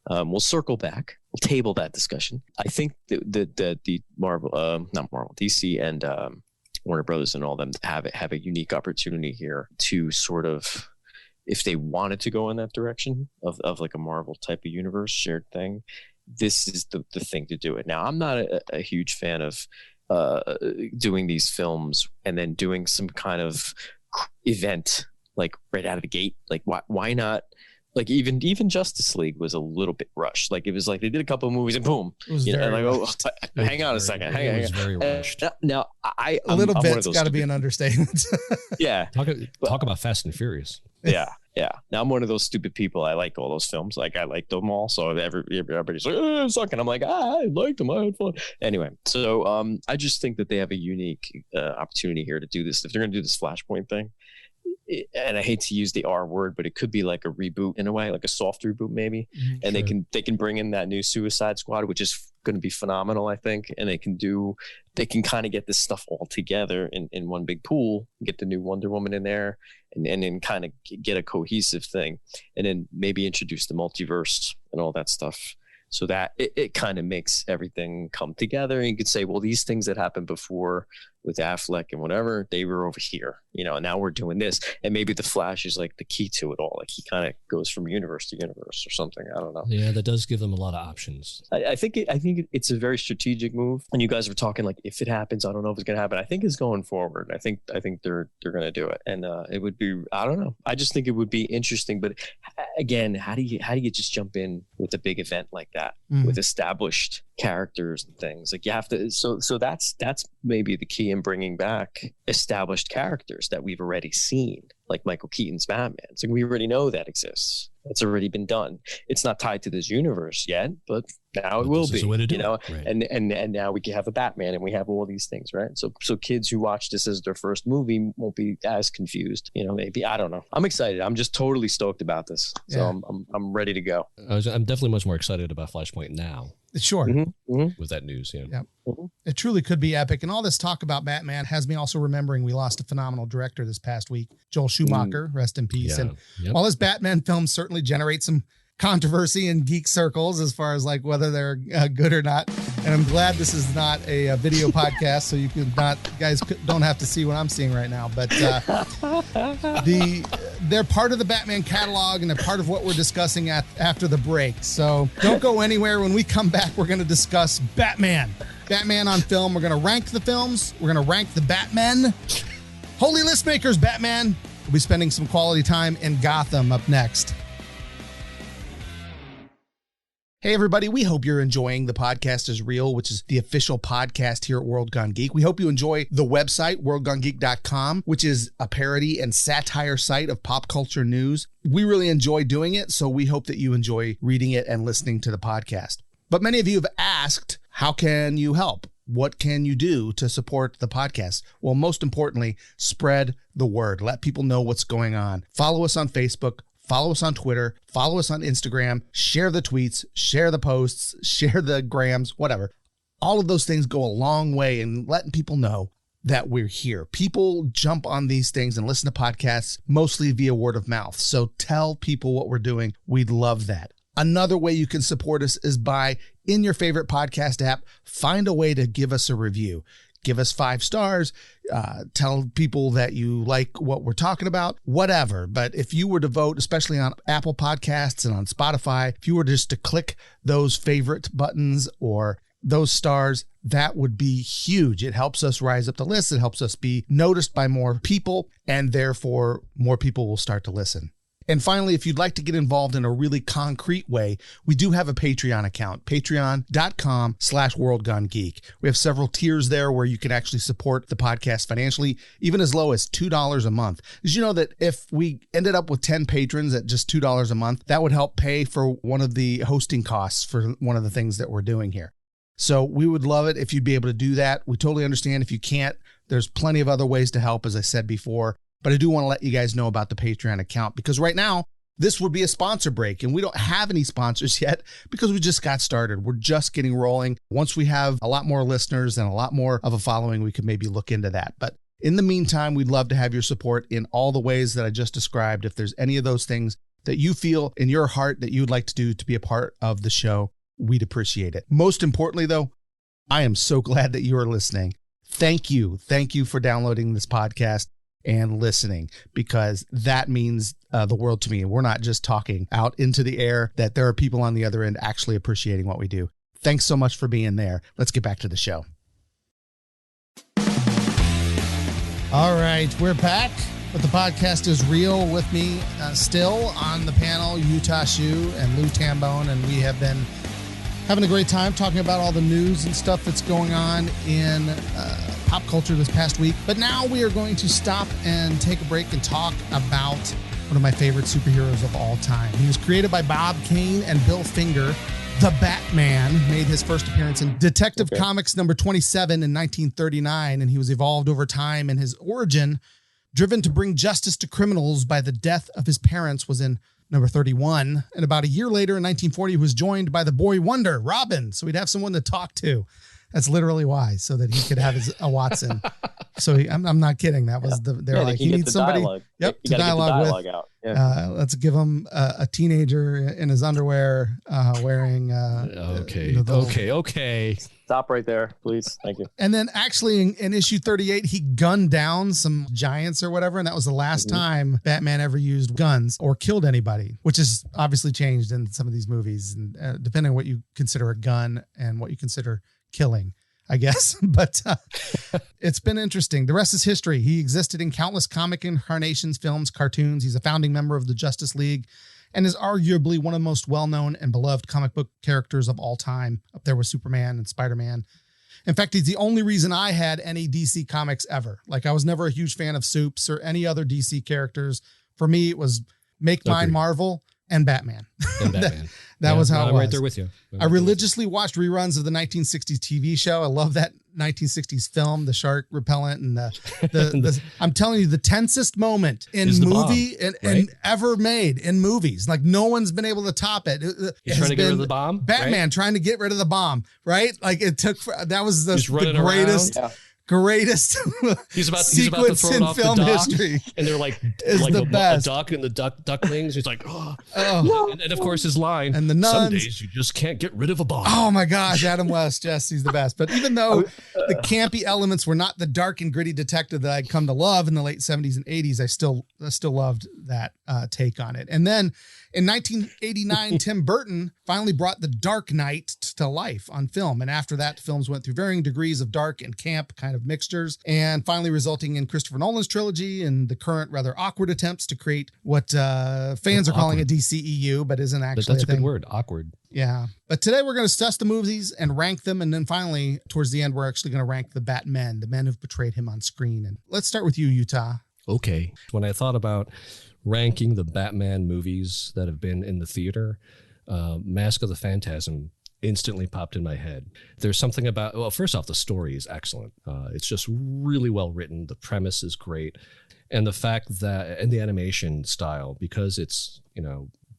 We'll circle back. We'll table that discussion. I think that the Marvel, not Marvel, DC and Warner Brothers and all them have a unique opportunity here to sort of, if they wanted to go in that direction of like a Marvel type of universe shared thing, this is the thing to do it. Now, I'm not a huge fan of doing these films and then doing some kind of event like right out of the gate. Like why not? Like even Justice League was a little bit rushed. Like it was like they did a couple of movies and boom. Hang on a second. Hang on. Very rushed. Now a little bit's got to be an understatement. Yeah. Talk about Fast and Furious. Yeah. Now I'm one of those stupid people. I like all those films. Like I like them all. So everybody's like, oh, suck. And I'm like, I liked them. I had fun. Anyway, so I just think that they have a unique opportunity here to do this. If they're going to do this Flashpoint thing, and I hate to use the R word, but it could be like a reboot in a way, like a soft reboot maybe. And they can bring in that new Suicide Squad, which is going to be phenomenal, I think. And they can kind of get this stuff all together in one big pool, get the new Wonder Woman in there, and then kind of get a cohesive thing, and then maybe introduce the multiverse and all that stuff. So that it kind of makes everything come together. And you could say, well, these things that happened before with Affleck and whatever, they were over here, and now we're doing this. And maybe the Flash is like the key to it all. Like he kind of goes from universe to universe or something. I don't know. Yeah, that does give them a lot of options. I think it's a very strategic move. And you guys were talking like, if it happens, I don't know if it's going to happen. I think it's going forward. I think they're going to do it. And it would be, I don't know. I just think it would be interesting. But again, how do you just jump in with a big event like that with established characters and things? Like you have to, so that's maybe the key in bringing back established characters that we've already seen, like Michael Keaton's Batman. So we already know that exists. It's already been done. It's not tied to this universe yet, but now it will be, right. And now we can have a Batman and we have all these things, right? So kids who watch this as their first movie won't be as confused, maybe. I don't know. I'm excited. I'm just totally stoked about this. So I'm ready to go. I'm definitely much more excited about Flashpoint now Sure. With that news. Yeah. Yep. It truly could be epic. And all this talk about Batman has me also remembering we lost a phenomenal director this past week, Joel Schumacher, rest in peace. And while his Batman films certainly generate some controversy in geek circles as far as like whether they're good or not. And I'm glad this is not a video podcast, so you guys don't have to see what I'm seeing right now. But they're part of the Batman catalog, and they're part of what we're discussing after the break. So don't go anywhere. When we come back, we're going to discuss Batman on film. We're going to rank the films. We're going to rank the Batmen. Holy list makers, Batman. We'll be spending some quality time in Gotham up next. Hey, everybody. We hope you're enjoying The Podcast is Real, which is the official podcast here at World Gone Geek. We hope you enjoy the website, worldgonegeek.com, which is a parody and satire site of pop culture news. We really enjoy doing it, so we hope that you enjoy reading it and listening to the podcast. But many of you have asked, how can you help? What can you do to support the podcast? Well, most importantly, spread the word. Let people know what's going on. Follow us on Facebook. Follow us on Twitter, follow us on Instagram, share the tweets, share the posts, share the grams, whatever. All of those things go a long way in letting people know that we're here. People jump on these things and listen to podcasts mostly via word of mouth. So tell people what we're doing. We'd love that. Another way you can support us is by, in your favorite podcast app, find a way to give us a review. Give us 5 stars, tell people that you like what we're talking about, whatever. But if you were to vote, especially on Apple Podcasts and on Spotify, if you were just to click those favorite buttons or those stars, that would be huge. It helps us rise up the list. It helps us be noticed by more people, and therefore more people will start to listen. And finally, if you'd like to get involved in a really concrete way, we do have a Patreon account, patreon.com/worldgonegeek. We have several tiers there where you can actually support the podcast financially, even as low as $2 a month. Did you know that if we ended up with 10 patrons at just $2 a month, that would help pay for one of the hosting costs for one of the things that we're doing here? So we would love it if you'd be able to do that. We totally understand if you can't. There's plenty of other ways to help, as I said before. But I do want to let you guys know about the Patreon account, because right now this would be a sponsor break and we don't have any sponsors yet because we just got started. We're just getting rolling. Once we have a lot more listeners and a lot more of a following, we could maybe look into that. But in the meantime, we'd love to have your support in all the ways that I just described. If there's any of those things that you feel in your heart that you'd like to do to be a part of the show, we'd appreciate it. Most importantly, though, I am so glad that you are listening. Thank you. Thank you for downloading this podcast and listening, because that means the world to me. We're not just talking out into the air, that there are people on the other end actually appreciating what we do. Thanks so much for being there. Let's get back to the show. All right, we're back, but The Podcast is Real. With me still on the panel, Utah Shu and Lou Tambone, and we have been having a great time talking about all the news and stuff that's going on in pop culture this past week. But now we are going to stop and take a break and talk about one of my favorite superheroes of all time. He was created by Bob Kane and Bill Finger. The Batman made his first appearance in Detective Comics number 27 in 1939, and he was evolved over time, and his origin, driven to bring justice to criminals by the death of his parents, was in number 31. And about a year later, in 1940, he was joined by the boy wonder, Robin. So he'd have someone to talk to. That's literally why, so that he could have a Watson. So I'm not kidding. That was they're like, he needs somebody. Dialogue. Yep, you to dialogue with. Out. Yeah. Let's give him a teenager in his underwear wearing. Okay. Stop right there, please. Thank you. And then actually in issue 38, he gunned down some giants or whatever. And that was the last time Batman ever used guns or killed anybody, which is obviously changed in some of these movies. And depending on what you consider a gun and what you consider killing, I guess. But it's been interesting. The rest is history. He existed in countless comic incarnations, films, cartoons. He's a founding member of the Justice League and is arguably one of the most well-known and beloved comic book characters of all time, up there with Superman and Spider-Man. In fact, he's the only reason I had any DC comics ever. Like, I was never a huge fan of Supes or any other DC characters. For me, it was make mine Marvel, and Batman. And Batman. That was how it was. I'm right there with you. I religiously watched reruns of the 1960s TV show. I love that 1960s film, the shark repellent, and the I'm telling you, the tensest moment in movie and ever made in movies. Like no one's been able to top it. He's trying to get rid of the bomb. Batman trying to get rid of the bomb. Right? Like that was the greatest. Around. Greatest he's about to throw it off film the dock, history, and they're like a duck and the ducklings. He's like, and of course his line, and the nuns. Some days you just can't get rid of a bomb. Oh my gosh, Adam West, yes, he's the best. But even though the campy elements were not the dark and gritty detective that I'd come to love in the late 70s and 80s, I still loved that take on it. And then in 1989, Tim Burton finally brought The Dark Knight to life on film. And after that, films went through varying degrees of dark and camp kind of mixtures, and finally resulting in Christopher Nolan's trilogy and the current rather awkward attempts to create what fans are calling a DCEU, but isn't actually That's a good word, awkward. Yeah. But today we're going to discuss the movies and rank them. And then finally, towards the end, we're actually going to rank the Batmen, the men who've portrayed him on screen. And let's start with you, Utah. Okay. When I thought about ranking the Batman movies that have been in the theater, Mask of the Phantasm instantly popped in my head. There's something about, well, first off, the story is excellent. It's just really well written. The premise is great. And the fact that, and the animation style, because it's,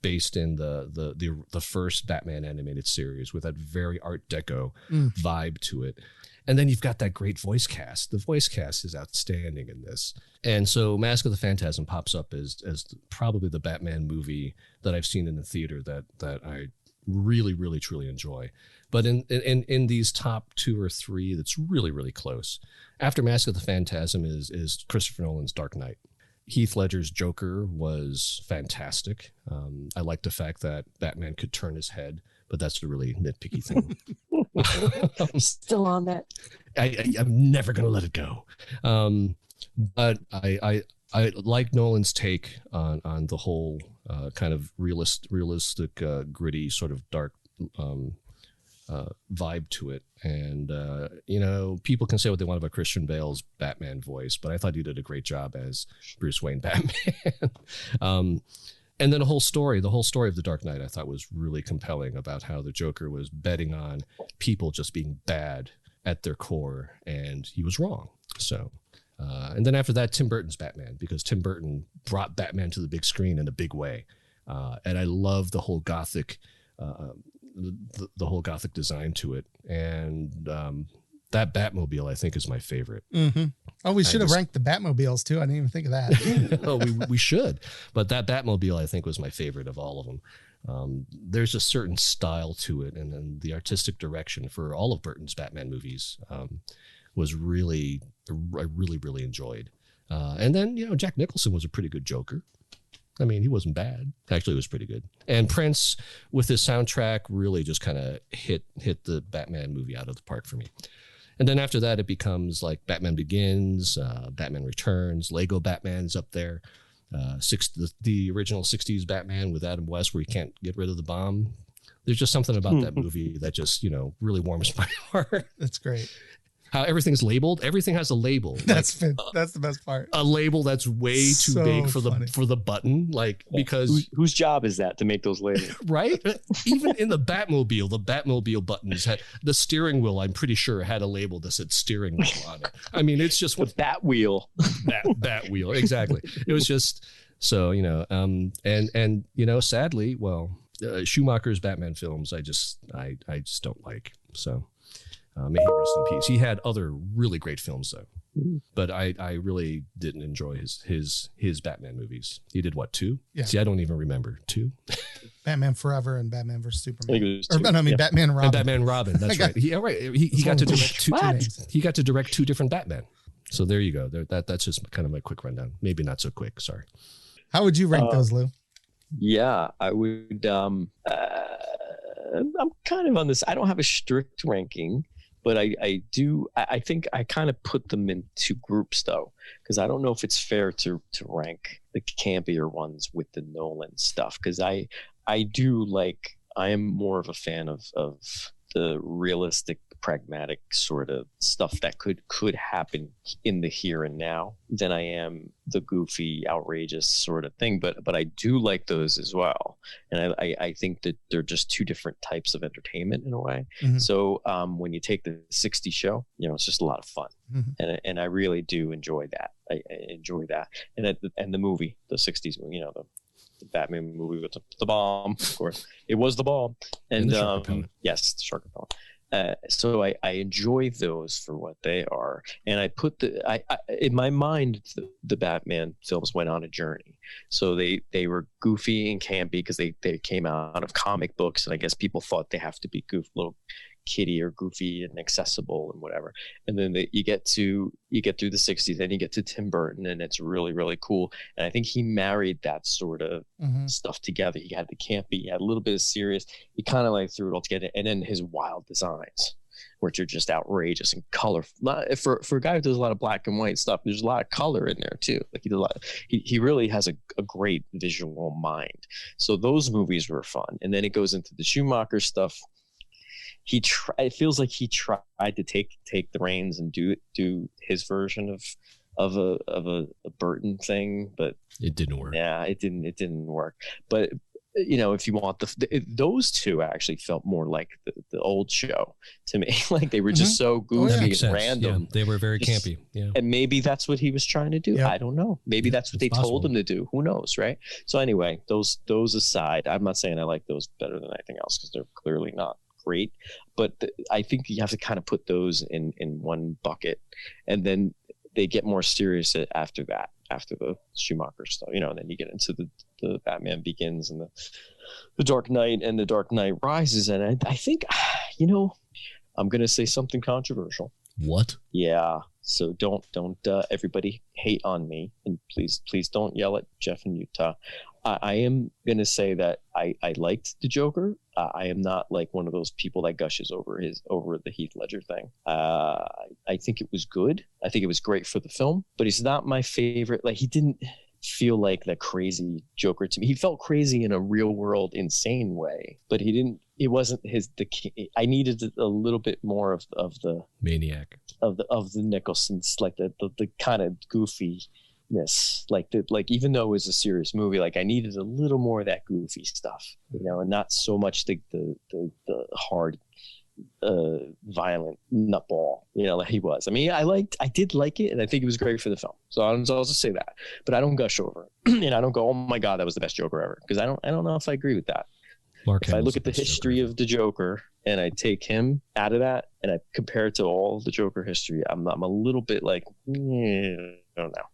based in the first Batman animated series with that very Art Deco vibe to it. And then you've got that great voice cast. The voice cast is outstanding in this. And so Mask of the Phantasm pops up as probably the Batman movie that I've seen in the theater that I really, really, truly enjoy. But in these top two or three, that's really, really close. After Mask of the Phantasm is Christopher Nolan's Dark Knight. Heath Ledger's Joker was fantastic. I like the fact that Batman could turn his head, but that's a really nitpicky thing. Still on that. I'm never going to let it go. But I like Nolan's take on the whole kind of realistic, gritty, sort of dark vibe to it. And, people can say what they want about Christian Bale's Batman voice, but I thought he did a great job as Bruce Wayne Batman. And then the whole story of The Dark Knight, I thought was really compelling about how the Joker was betting on people just being bad at their core, and he was wrong. So, and then after that, Tim Burton's Batman, because Tim Burton brought Batman to the big screen in a big way. And I love the whole Gothic, the whole Gothic design to it. And that Batmobile, I think, is my favorite. Mm-hmm. Oh, we should have ranked the Batmobiles too. I didn't even think of that. Oh, we should. But that Batmobile, I think, was my favorite of all of them. There's a certain style to it, and then the artistic direction for all of Burton's Batman movies was really, I really, really enjoyed. And then, Jack Nicholson was a pretty good Joker. I mean, he wasn't bad. Actually, it was pretty good. And Prince, with his soundtrack, really just kind of hit the Batman movie out of the park for me. And then after that, it becomes like Batman Begins, Batman Returns, Lego Batman's up there. The original 60s Batman with Adam West, where he can't get rid of the bomb. There's just something about that movie that just, really warms my heart. That's great. How everything's labeled. Everything has a label. That's the best part. A label that's way too big for the button, because whose job is that to make those labels? Right? Even in the Batmobile buttons had the steering wheel. I'm pretty sure had a label that said steering wheel on it. I mean, it's just the bat wheel. Bat wheel, exactly. It was just so and sadly, Schumacher's Batman films, I just don't like. So. May he rest in peace. He had other really great films though, but I really didn't enjoy his Batman movies. He did what, 2? Yeah. See, I don't even remember 2. Batman Forever and Batman vs Superman. Batman and Robin. And Batman and Robin. That's right. He got to direct 2. He got to direct 2 different Batman. So there you go. That's just kind of my quick rundown. Maybe not so quick. Sorry. How would you rank those, Lou? Yeah, I would. I'm kind of on this. I don't have a strict ranking. But I think I kind of put them into groups though, because I don't know if it's fair to rank the campier ones with the Nolan stuff. Because I am more of a fan of the realistic pragmatic sort of stuff that could happen in the here and now than I am the goofy, outrageous sort of thing. But I do like those as well. And I think that they're just two different types of entertainment in a way. Mm-hmm. So when you take the 60s show, it's just a lot of fun. Mm-hmm. And I really do enjoy that. I enjoy that. And the movie, the 60s movie, the Batman movie with the bomb, of course. It was the bomb. And yes, the shark repellent. So I enjoy those for what they are. And I put in my mind, the Batman films went on a journey. So they were goofy and campy because they came out of comic books. And I guess people thought they have to be little kitty or goofy and accessible and whatever. And then you get through the 60s, then you get to Tim Burton, and it's really, really cool. And I think he married that sort of stuff together. He had the campy, he had a little bit of serious. He kind of like threw it all together. And then his wild designs, which are just outrageous and colorful. For a guy who does a lot of black and white stuff, there's a lot of color in there too. Like he really has a great visual mind. So those movies were fun. And then it goes into the Schumacher stuff. It feels like he tried to take the reins and do his version of a Burton thing, but it didn't work. Yeah, it didn't work. But if you want those two actually felt more like the old show to me. Like they were just so goofy and random. Yeah, they were very campy. Yeah, and maybe that's what he was trying to do. Yeah. I don't know. Maybe that's what they told him to do. Who knows, right? So anyway, those aside, I'm not saying I like those better than anything else because they're clearly not great, but I think you have to kind of put those in one bucket, and then they get more serious after that, after the Schumacher stuff, and then you get into the Batman Begins and the Dark Knight and the Dark Knight Rises, and I think I'm gonna say something controversial. What? Yeah. So don't everybody hate on me, and please don't yell at Jeff in Utah. I am going to say that I liked the Joker. I am not like one of those people that gushes over the Heath Ledger thing. I think it was good. I think it was great for the film, but he's not my favorite. Like he didn't feel like the crazy Joker to me. He felt crazy in a real world, insane way, but it wasn't I needed a little bit more of the maniac of the Nicholson's, like the kind of goofiness, like even though it was a serious movie, like I needed a little more of that goofy stuff, and not so much the hard violent nutball, like he was. I mean, I did like it, and I think it was great for the film. So I'll just say that, but I don't gush over it. And I don't go, oh my God, that was the best Joker ever, because I don't know if I agree with that. If I look at the history of the Joker and I take him out of that and I compare it to all the Joker history, I'm a little bit like, I don't know.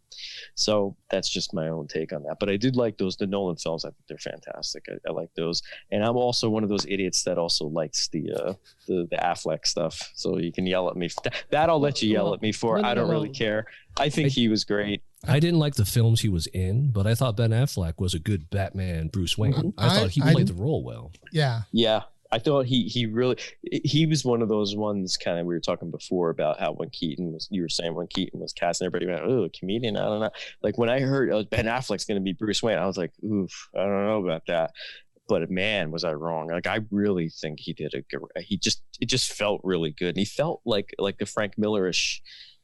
So that's just my own take on that. But I did like the Nolan films. I think they're fantastic. I like those. And I'm also one of those idiots that also likes the Affleck stuff. So you can yell at me. That I'll let you yell at me for. I don't really care. I think he was great. I didn't like the films he was in, but I thought Ben Affleck was a good Batman Bruce Wayne. Mm-hmm. I thought he played the role well. Yeah. Yeah. I thought he was one of those ones, kind of, we were talking before about how you were saying when Keaton was cast and everybody went, oh, a comedian, I don't know. Like when I heard Ben Affleck's going to be Bruce Wayne, I was like, oof, I don't know about that. But man, was I wrong. Like I really think he did it just felt really good. And he felt like the Frank Miller-ish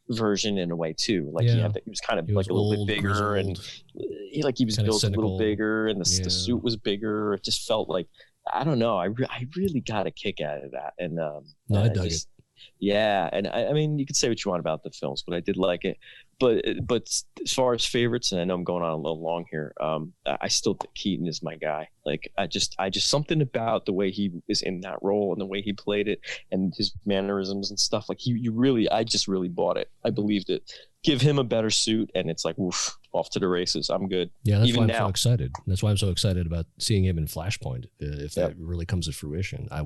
version in a way too. Like he was kind of like a little bit bigger, and he was built a little bigger, and the suit was bigger. It just felt like, I don't know. I really got a kick out of that, and I dug it. Yeah, and I mean, you could say what you want about the films, but I did like it. But as far as favorites, and I know I'm going on a little long here, I still think Keaton is my guy. Like I just something about the way he is in that role and the way he played it and his mannerisms and stuff. Like I just really bought it. I believed it. Give him a better suit, and it's like, woof, off to the races. I'm good. Yeah, that's why I'm so excited. That's why I'm so excited about seeing him in Flashpoint. If that really comes to fruition, I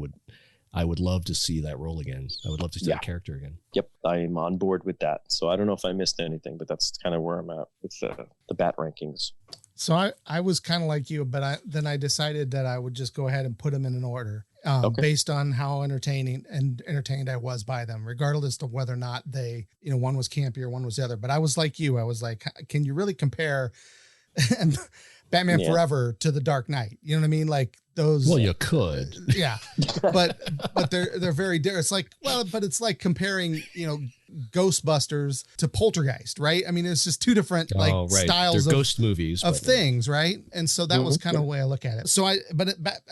would love to see that role again. I would love to see that character again. Yep, I am on board with that. So I don't know if I missed anything, but that's kind of where I'm at with the Bat rankings. So I was kind of like you, but then I decided that I would just go ahead and put them in an order based on how entertained I was by them, regardless of whether or not they, one was campier, one was the other. But I was like you. I was like, can you really compare? And Batman Forever to The Dark Knight. You know what I mean? Like those. Well, you could. Yeah, but they're very different. It's like, well, but it's like comparing, you know, Ghostbusters to Poltergeist, right? I mean, it's just two different styles of ghost movies of things, right? And so that was kind of the way I look at it. So I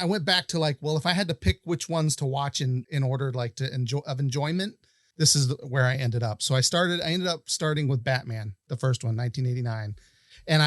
went back to like, well, if I had to pick which ones to watch in order, like to enjoyment, this is where I ended up. So I ended up starting with Batman, the first one, 1989. And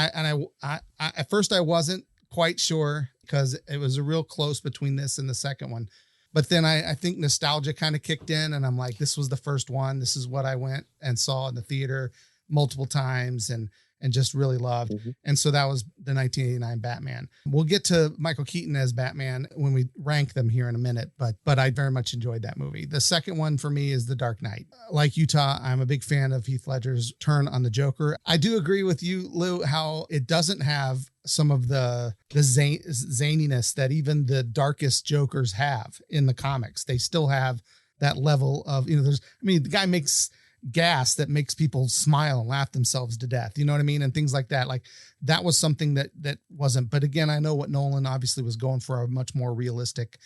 I at first I wasn't quite sure because it was a real close between this and the second one. But then I think nostalgia kind of kicked in and I'm like, this was the first one. This is what I went and saw in the theater multiple times and just really loved. Mm-hmm. And so that was the 1989 Batman. We'll get to Michael Keaton as Batman when we rank them here in a minute, but I very much enjoyed that movie. The second one for me is The Dark Knight. Like Utah, I'm a big fan of Heath Ledger's turn on the Joker. I do agree with you, Lou, how it doesn't have some of the zaniness that even the darkest Jokers have in the comics. They still have that level of, you know, the guy makes gas that makes people smile and laugh themselves to death. You know what I mean? And things like that. Like that was something that wasn't, but again, I know what Nolan obviously was going for, a much more realistic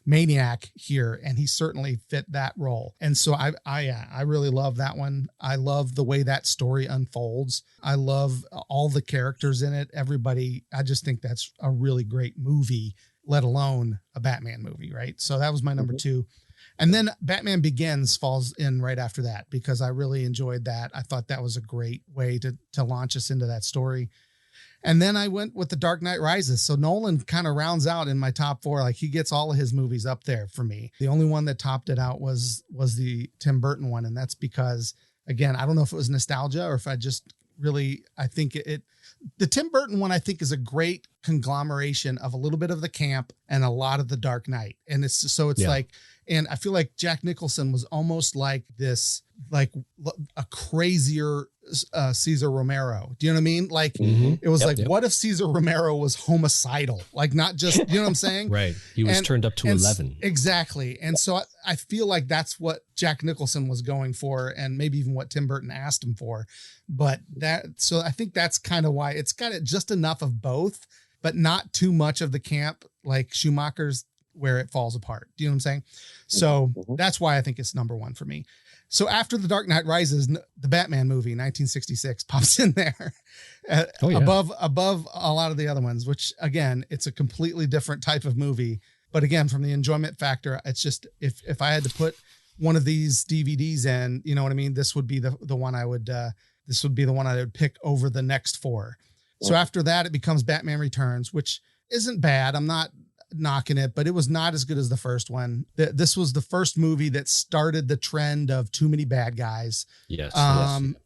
maniac here. And he certainly fit that role. And so I really love that one. I love the way that story unfolds. I love all the characters in it. Everybody, I just think that's a really great movie, let alone a Batman movie. Right. So that was my number two. And then Batman Begins falls in right after that because I really enjoyed that. I thought that was a great way to launch us into that story. And then I went with The Dark Knight Rises. So Nolan kind of rounds out in my top four. Like he gets all of his movies up there for me. The only one that topped it out was the Tim Burton one. And that's because, again, I don't know if it was nostalgia or if I just really, I think the Tim Burton one, I think, is a great conglomeration of a little bit of the camp and a lot of the Dark Knight. And it's like, and I feel like Jack Nicholson was almost like this, like a crazier Cesar Romero. Do you know what I mean? Like it was what if Cesar Romero was homicidal? Like not just, you know what I'm saying? Right. He was turned up to 11. Exactly. And so I feel like that's what Jack Nicholson was going for and maybe even what Tim Burton asked him for. But so I think that's kind of why it's got just enough of both, but not too much of the camp like Schumacher's where it falls apart. Do you know what I'm saying? So that's why I think it's number one for me. So after The Dark Knight Rises, the Batman movie, 1966, pops in there above a lot of the other ones, which again, it's a completely different type of movie. But again, from the enjoyment factor, it's just, if I had to put one of these DVDs in, you know what I mean? This would be the one I would pick over the next four. So after that, it becomes Batman Returns, which isn't bad. I'm not knocking it, but it was not as good as the first one. This was the first movie that started the trend of too many bad guys. Yes.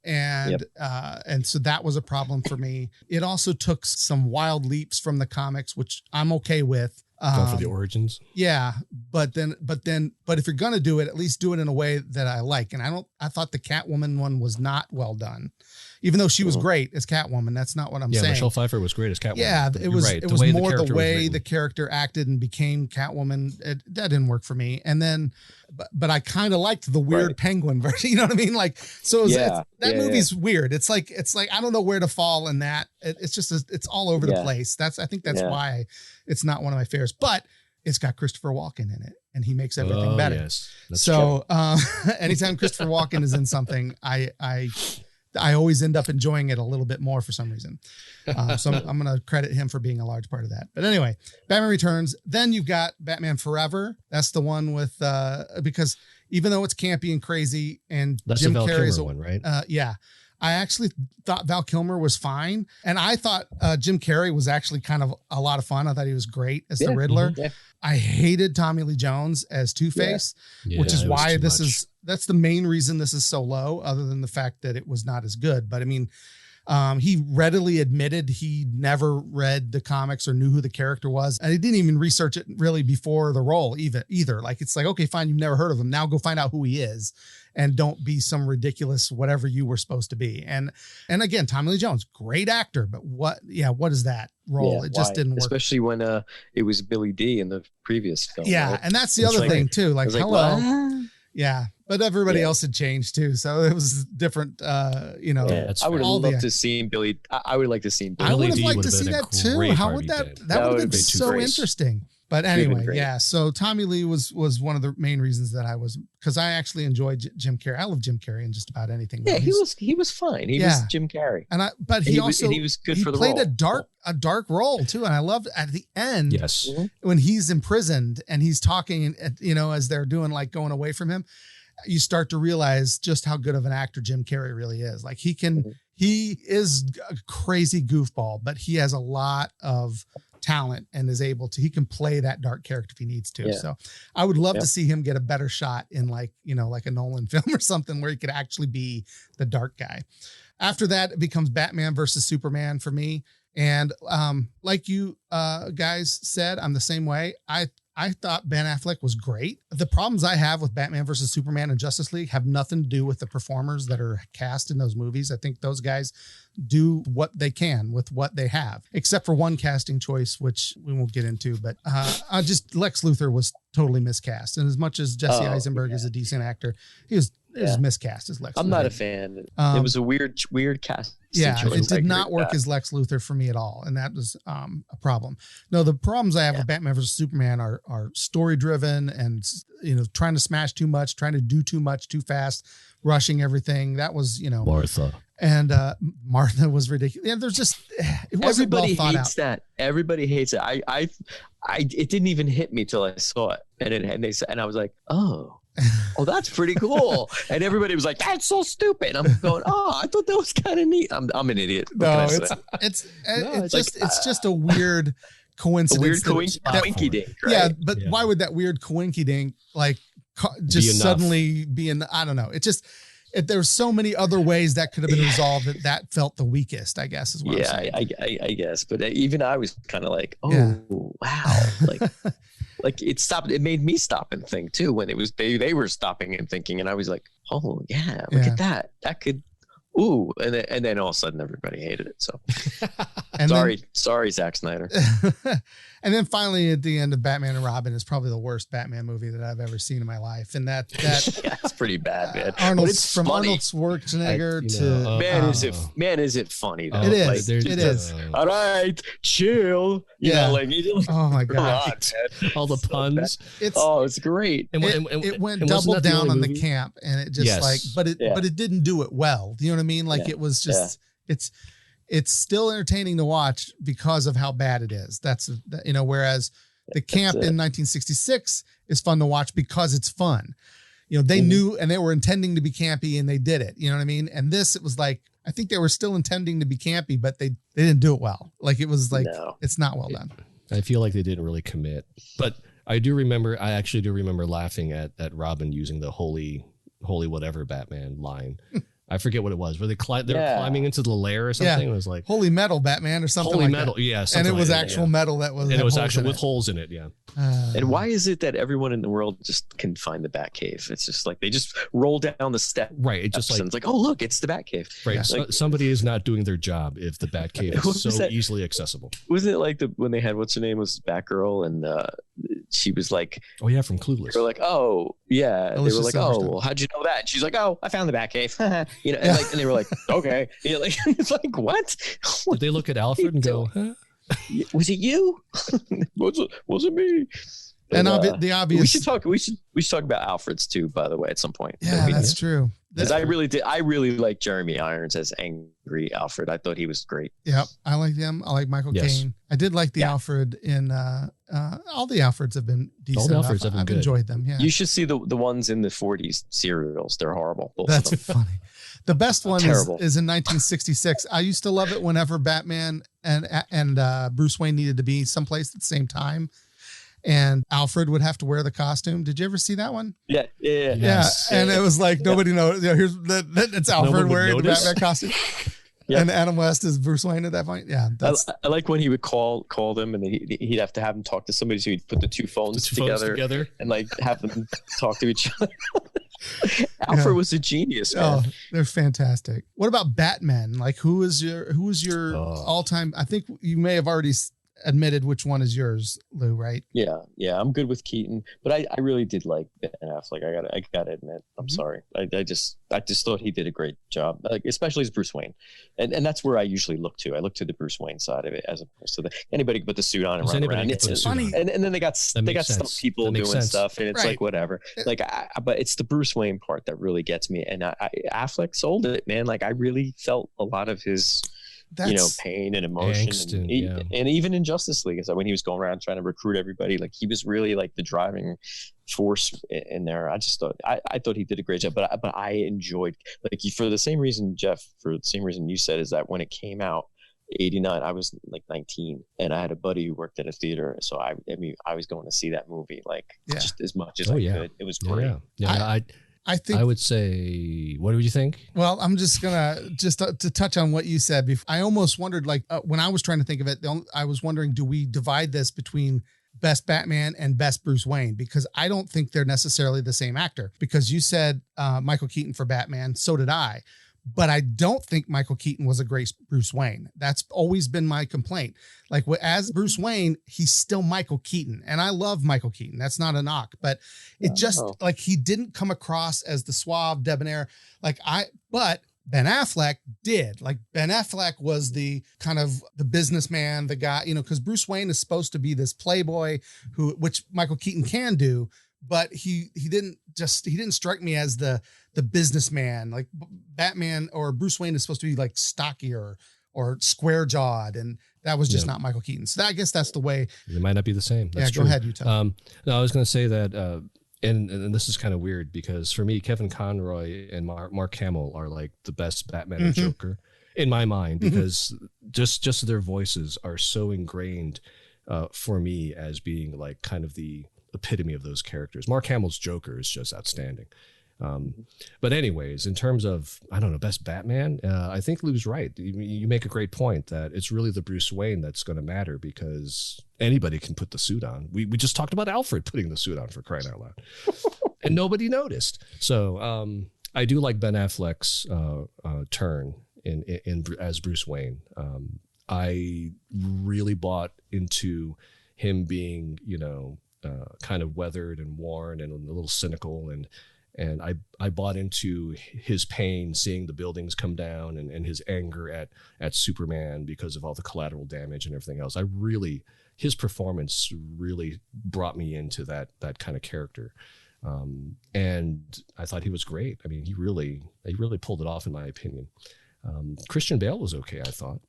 And so that was a problem for me. It also took some wild leaps from the comics, which I'm okay with. Go for the origins. Yeah. But if you're going to do it, at least do it in a way that I like. And I thought the Catwoman one was not well done. Even though she was great as Catwoman, that's not what I'm saying. Yeah, Michelle Pfeiffer was great as Catwoman. Yeah, it was more the way the character acted and became Catwoman. That didn't work for me. And then, but I kind of liked the weird penguin version. You know what I mean? Like, so that movie's weird. It's like I don't know where to fall in that. It's just it's all over the place. I think that's why it's not one of my favorites. But it's got Christopher Walken in it, and he makes everything better. Yes, so anytime Christopher Walken is in something, I always end up enjoying it a little bit more for some reason. So I'm going to credit him for being a large part of that. But anyway, Batman Returns. Then you've got Batman Forever. That's the one with, because even though it's campy and crazy and that's Jim the Val Carrey's Kilmer one, right? Yeah. I actually thought Val Kilmer was fine. And I thought Jim Carrey was actually kind of a lot of fun. I thought he was great as the Riddler. Mm-hmm. Yeah. I hated Tommy Lee Jones as Two-Face, which is why that's the main reason this is so low, other than the fact that it was not as good. But I mean, he readily admitted he never read the comics or knew who the character was. And he didn't even research it really before the role either. Like, it's like, okay, fine. You've never heard of him. Now go find out who he is and don't be some ridiculous, whatever you were supposed to be. And again, Tommy Lee Jones, great actor, but what is that role? Yeah, it just didn't work. Especially when it was Billy D in the previous film. Yeah. Right? And that's the other thing too. Like, hello. Yeah, but everybody else had changed too, so it was different. Yeah, I would love to see Billy. I would like to see Billy. I would have liked to see that too. How would that would have been so interesting. But anyway, yeah. So Tommy Lee was one of the main reasons that I was, because I actually enjoyed Jim Carrey. I love Jim Carrey in just about anything. Yeah, he was fine. He was Jim Carrey, but he was good for the role. He played a dark role too, and I loved at the end. Yes, when he's imprisoned and he's talking, as they're doing going away from him, you start to realize just how good of an actor Jim Carrey really is. Like he is a crazy goofball, but he has a lot of talent and he can play that dark character if he needs to. So I would love to see him get a better shot in like a Nolan film or something where he could actually be the dark guy. After that, it becomes Batman versus Superman for me. And like you guys said, I'm the same way. I thought Ben Affleck was great. The problems I have with Batman versus Superman and Justice League have nothing to do with the performers that are cast in those movies. I think those guys do what they can with what they have, except for one casting choice, which we won't get into, but Lex Luthor was totally miscast. And as much as Jesse Eisenberg is a decent actor, he was miscast as Lex Luthor. I'm not a fan. It was a weird cast. It did not work as Lex Luthor for me at all. And that was a problem. No, the problems I have with Batman versus Superman are story driven and, trying to smash too much, trying to do too much too fast, rushing everything. That was, Martha. And Martha was ridiculous. Yeah, there's just, it wasn't well thought out. That. Everybody hates it. It didn't even hit me till I saw it. And I was like, oh, that's pretty cool. And everybody was like, that's so stupid. I'm going, I thought that was kind of neat. I'm an idiot. No, it's just a weird coincidence. A weird coinky dink. Right? Yeah, but why would that weird coinky dink just suddenly be in? I don't know. It just. There's so many other ways that could have been resolved that felt the weakest, I guess, is what I'm saying. I guess. But even I was kind of like, wow. Like it stopped. It made me stop and think too when it was they were stopping and thinking. And I was like, oh, yeah, look at that. That could. Ooh. And then all of a sudden everybody hated it. So sorry, Zack Snyder. And then finally at the end of Batman and Robin is probably the worst Batman movie that I've ever seen in my life. And that it's pretty bad, man. Arnold Schwarzenegger to man, is it funny though? It is. It is. All right, chill. Oh my God. All the puns. It's great. It went double down on the camp and it just but it didn't do it well. Do you know what I mean? Like it was just, it's still entertaining to watch because of how bad it is. That's, whereas the camp in 1966 is fun to watch because it's fun. They knew and they were intending to be campy and they did it. You know what I mean? And this, it was like, I think they were still intending to be campy, but they didn't do it well. Like it was like, it's not well done. I feel like they didn't really commit, but I actually do remember laughing at Robin using the holy whatever Batman line. I forget what it was. Were they were climbing into the lair or something? It was like holy metal Batman or something. Holy like metal, that. And it was actual metal that was. And it was actual with holes in it. Yeah. And why is it that everyone in the world just can find the Batcave? It's just like they just roll down the step. Right. It's just it's like, oh look, it's the Batcave. Right. Yeah. Somebody is not doing their job if the Batcave is so easily accessible. Wasn't it like when they had what's her name was Batgirl and she was like, oh yeah, from Clueless. They were like, oh yeah. They were like, oh well, how'd you know that? And she's like, oh, I found the Batcave. And they were like, okay. It's like what? Did they look at Alfred and go, huh? Was it you? was it me? And the obvious. We should talk about Alfred's too, by the way, at some point. Yeah, that's true. Because I really like Jeremy Irons as angry Alfred. I thought he was great. Yep, I like him. I like Michael Caine. I did like the Alfred in all the Alfreds have been decent. All the Alfreds have been good. I've enjoyed them. Yeah, you should see the ones in the 40s serials. They're horrible. That's funny. The best one is in 1966. I used to love it whenever Batman and Bruce Wayne needed to be someplace at the same time. And Alfred would have to wear the costume. Did you ever see that one? Yeah. And it was like, nobody knows. Here's it's Alfred wearing the Batman costume. And Adam West is Bruce Wayne at that point. Yeah. I like when he would call them and he'd have to have them talk to somebody. So he'd put the two phones together and like have them talk to each other. Alfred was a genius, man. Oh, they're fantastic. What about Batman? Like who was your all-time? I think you may have already admitted which one is yours, Lou, right? Yeah, I'm good with Keaton, but I really did like Ben Affleck. I gotta admit, I'm sorry. I just thought he did a great job, like especially as Bruce Wayne, and that's where I usually look to. I look to the Bruce Wayne side of it as opposed to anybody can put the suit on and run around. It's funny, and then they got stuff people doing stuff, and it's like whatever. Like, but it's the Bruce Wayne part that really gets me, and Affleck sold it, man. Like I really felt a lot of his. Pain and emotion, and even in Justice League, so when he was going around trying to recruit everybody, like he was really like the driving force in there. I just thought I thought he did a great job, but I enjoyed, like, for the same reason, Jeff, for the same reason you said, is that when it came out, 89, I was like 19, and I had a buddy who worked at a theater, so I was going to see that movie just as much as I could. It was great. I think I would say, what would you think? Well, I'm just gonna to touch on what you said before. I almost wondered, like, when I was trying to think of it, I was wondering, do we divide this between best Batman and best Bruce Wayne? Because I don't think they're necessarily the same actor. Because you said Michael Keaton for Batman, so did I. But I don't think Michael Keaton was a great Bruce Wayne. That's always been my complaint. Like, as Bruce Wayne, he's still Michael Keaton. And I love Michael Keaton. That's not a knock. But it like, he didn't come across as the suave, debonair. But Ben Affleck did. Like, Ben Affleck was the kind of the businessman, the guy, because Bruce Wayne is supposed to be this playboy which Michael Keaton can do. But he didn't strike me as the businessman. Like, Batman or Bruce Wayne is supposed to be like stockier or square jawed, and that was just not Michael Keaton. So I guess that's the way. It might not be the same. That's true. Go ahead, you tell. No, I was going to say that, and this is kind of weird because for me, Kevin Conroy and Mark Hamill are like the best Batman and Joker in my mind, because just their voices are so ingrained for me as being like kind of the epitome of those characters. Mark Hamill's Joker is just outstanding. But anyways, in terms of, I don't know, best Batman, I think Lou's right. You make a great point that it's really the Bruce Wayne that's going to matter, because anybody can put the suit on. We just talked about Alfred putting the suit on, for crying out loud. And nobody noticed. So I do like Ben Affleck's turn in as Bruce Wayne. I really bought into him being, kind of weathered and worn and a little cynical, and I bought into his pain seeing the buildings come down, and his anger at Superman because of all the collateral damage and everything else. His performance really brought me into that kind of character, and I thought he was great. I mean, he really pulled it off, in my opinion. Christian Bale was okay, I thought,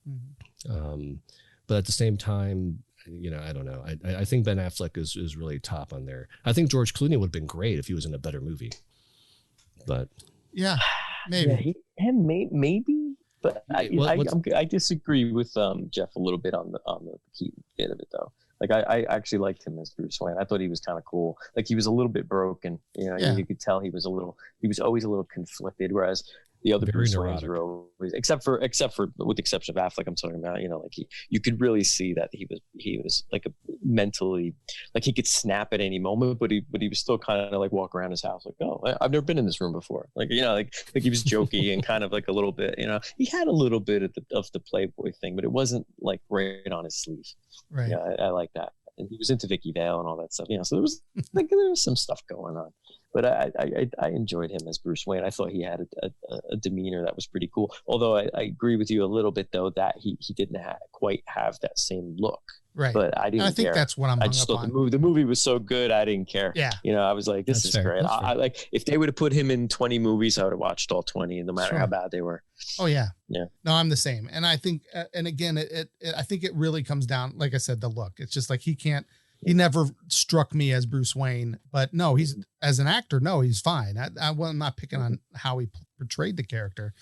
but at the same time, I don't know. I think Ben Affleck is really top on there. I think George Clooney would have been great if he was in a better movie. But yeah, maybe. Maybe. But I disagree with Jeff a little bit on the Keaton bit of it, though. Like, I actually liked him as Bruce Wayne. I thought he was kind of cool. Like, he was a little bit broken. You could tell he was always a little conflicted, whereas the other Bruce Waynes were always, except for with the exception of Affleck, I'm talking about, like you could really see that he was like mentally, like he could snap at any moment, but he was still kind of like walk around his house like, oh, I've never been in this room before. Like, like he was jokey and kind of like a little bit, he had a little bit of the playboy thing, but it wasn't like right on his sleeve. Right. Yeah, I like that. And he was into Vicky Vale and all that stuff. So there was some stuff going on. But I enjoyed him as Bruce Wayne. I thought he had a demeanor that was pretty cool. Although I agree with you a little bit, though, that he didn't quite have that same look. Right. But I didn't care. I think that's what I'm I just thought the movie was so good, I didn't care. Yeah. I was like, this is great. I like, if they would have put him in 20 movies, I would have watched all 20, no matter how bad they were. Oh, yeah. Yeah. No, I'm the same. And I think, and again, I think it really comes down, like I said, the look. It's just like he never struck me as Bruce Wayne, but no, he's as an actor. No, he's fine. I'm not picking on how he portrayed the character,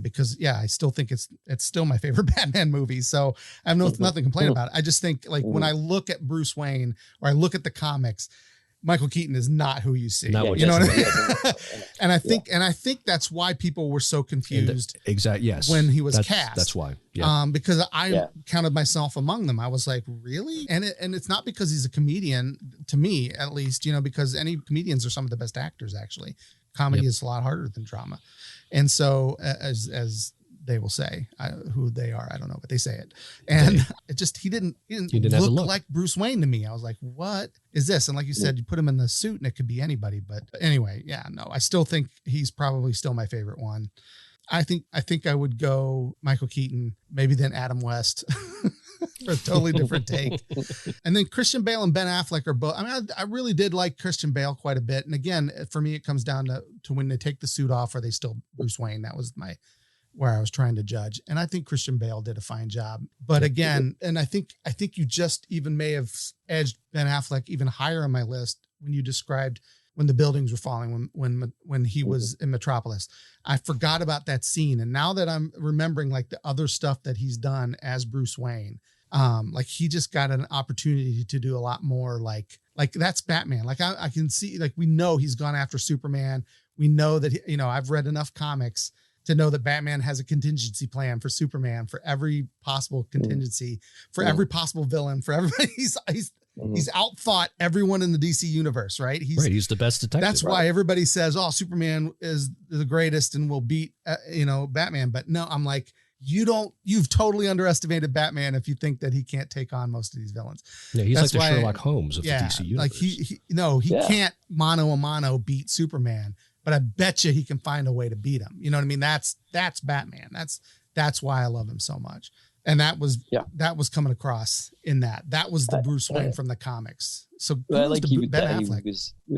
because I still think it's still my favorite Batman movie. So I have nothing to complain about. I just think, like, when I look at Bruce Wayne or I look at the comics, Michael Keaton is not who you see. You know what I mean? And I think that's why people were so confused. Exactly. Yes. When he was cast. That's why. Yeah. Because I counted myself among them. I was like, really? And it's not because he's a comedian, to me at least, because any comedians are some of the best actors, actually. Comedy is a lot harder than drama. And so as they will say who they are. I don't know, but they say it. And it just, he didn't look like Bruce Wayne to me. I was like, what is this? And like you said, you put him in the suit and it could be anybody, but anyway, yeah, no, I still think he's probably still my favorite one. I think I would go Michael Keaton, maybe then Adam West for a totally different take. And then Christian Bale and Ben Affleck are both, I mean, I really did like Christian Bale quite a bit. And again, for me, it comes down to when they take the suit off, are they still Bruce Wayne? That was where I was trying to judge. And I think Christian Bale did a fine job, but again, and I think you just even may have edged Ben Affleck even higher on my list when you described when the buildings were falling, when he was in Metropolis. I forgot about that scene. And now that I'm remembering like the other stuff that he's done as Bruce Wayne, like he just got an opportunity to do a lot more like that's Batman. Like I can see, like, we know he's gone after Superman. We know that, I've read enough comics to know that Batman has a contingency plan for Superman, for every possible contingency, for every possible villain, for everybody. He's outthought everyone in the DC universe, right? He's the best detective. That's why everybody says, "Oh, Superman is the greatest and will beat, Batman." But no, I'm like, you've totally underestimated Batman if you think that he can't take on most of these villains. Yeah, he's like the Sherlock Holmes of the DC universe. Like he can't mano a mano beat Superman, but I bet you he can find a way to beat him. You know what I mean? That's Batman. That's why I love him so much. And that was coming across in that. That was the Bruce Wayne from the comics. So I like Ben Affleck.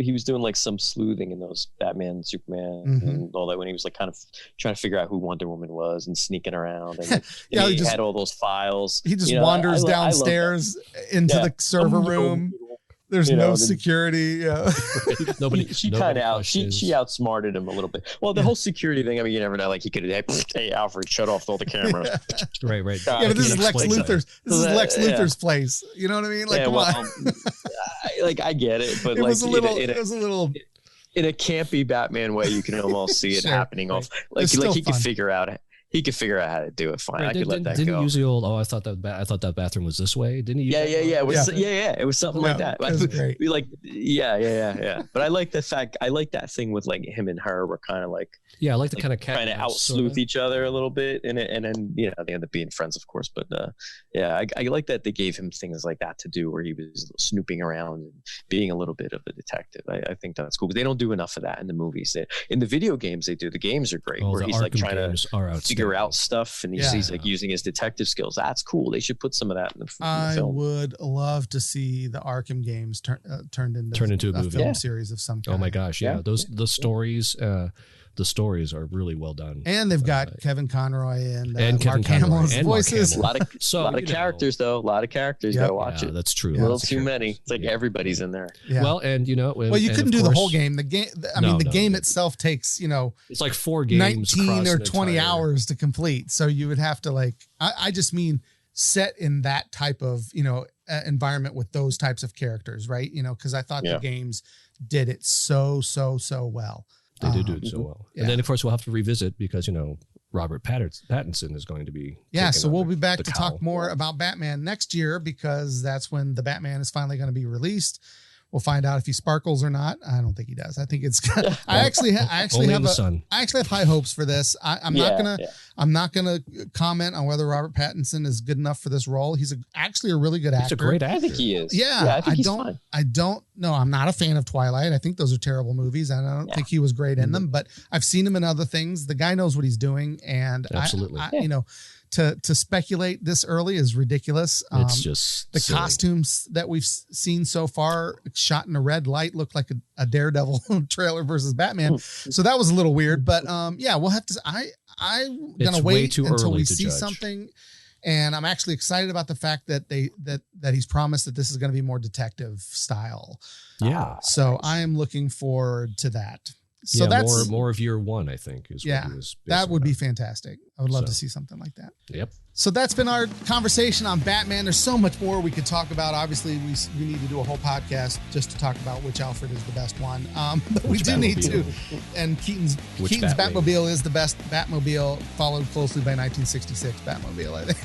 He was doing like some sleuthing in those Batman, Superman, and all that when he was like kind of trying to figure out who Wonder Woman was and sneaking around. And he just had all those files. He just wanders downstairs into the server room. There's no security. Yeah. She kind of she outsmarted him a little bit. Well, the whole security thing, I mean, you never know. Like he could have, hey, Alfred, shut off all the cameras. Right. Yeah, but this is Lex Luthor's. This is Lex Luthor's place. You know what I mean? Like, I get it, but it was a little. In a campy Batman way, you can almost see it happening off. Like he could figure out. He could figure out how to do it fine. I could let that go. Didn't he use the old? I thought that bathroom was this way. Didn't he? Yeah. It was it was something like that. It was great. We like But I like the fact. I like that thing with like him and her were kind of like. Yeah, I like the kind of trying to out sleuth each other a little bit, and then they end up being friends, of course. But I like that they gave him things like that to do, where he was snooping around and being a little bit of a detective. I think that's cool, but they don't do enough of that in the movies. In the video games, they do. The games are great, where he's like trying to figure out stuff, and he's like using his detective skills. That's cool. They should put some of that in the film. I would love to see the Arkham games turned into a movie, film series of some kind. Oh my gosh, the stories. The stories are really well done, and they've got Kevin Conroy and Mark Hamill's voices. A lot of characters, though. A lot of characters. Gotta watch it. That's true. A little too many. It's like everybody's in there. Yeah. Well, and you couldn't do the whole game. The game. The game itself takes it's like 4 games, 19 or 20 hours to complete. So you would have to I just mean set in that type of environment with those types of characters, right? Because I thought the games did it so well. They did do it so well. And then, of course, we'll have to revisit because, Robert Pattinson is going to be. Yeah, so we'll be back to talk more about Batman next year because that's when the Batman is finally going to be released. We'll find out if he sparkles or not. I don't think he does. I think it's. I actually have high hopes for this. I'm not gonna comment on whether Robert Pattinson is good enough for this role. He's actually a really good actor. He's a great actor. I think he is. Yeah, I think he's fine. I don't know. I'm not a fan of Twilight. I think those are terrible movies. And I don't think he was great in them. But I've seen him in other things. The guy knows what he's doing, and absolutely, To speculate this early is ridiculous. It's just the silly. Costumes that we've seen so far shot in a red light look like a Daredevil trailer versus Batman. So that was a little weird, but we'll have to. I'm gonna wait until we see something, and I'm actually excited about the fact that that he's promised that this is going to be more detective style. Yeah. So I am looking forward to that. So that's more of year one, I think. That would be fantastic. I would love to see something like that. Yep. So that's been our conversation on Batman. There's so much more we could talk about. Obviously, we need to do a whole podcast just to talk about which Alfred is the best one. But we do need to. And Keaton's Batmobile is the best Batmobile, followed closely by 1966 Batmobile, I think.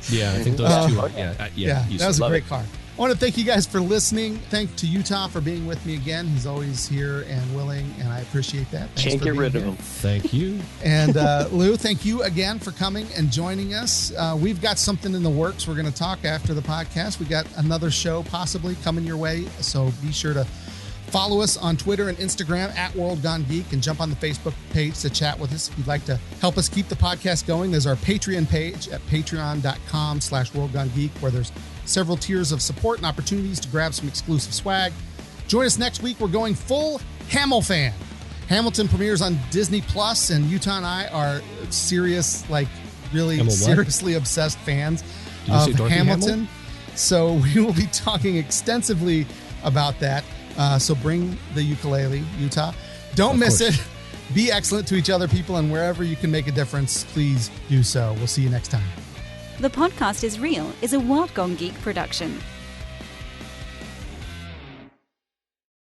Yeah, I think those two are. That was a great car. I want to thank you guys for listening. Thank to Utah for being with me again. He's always here and willing, and I appreciate that. Thanks. Can't get rid of him. Thank you. And Lou, thank you again for coming and joining us. We've got something in the works. We're going to talk after the podcast. We got another show possibly coming your way, so be sure to follow us on Twitter and Instagram at World Gone Geek, and jump on the Facebook page to chat with us. If you'd like to help us keep the podcast going, there's our Patreon page at patreon.com/World Gone Geek, where there's several tiers of support and opportunities to grab some exclusive swag. Join us next week. We're going full Hamill fan. Hamilton premieres on Disney Plus, and Utah and I are serious, like really seriously obsessed fans of Hamilton. So we will be talking extensively about that. So bring the ukulele, Utah. Don't miss it. Be excellent to each other, people, and wherever you can make a difference, please do so. We'll see you next time. The Podcast is Real is a World Gone Geek production.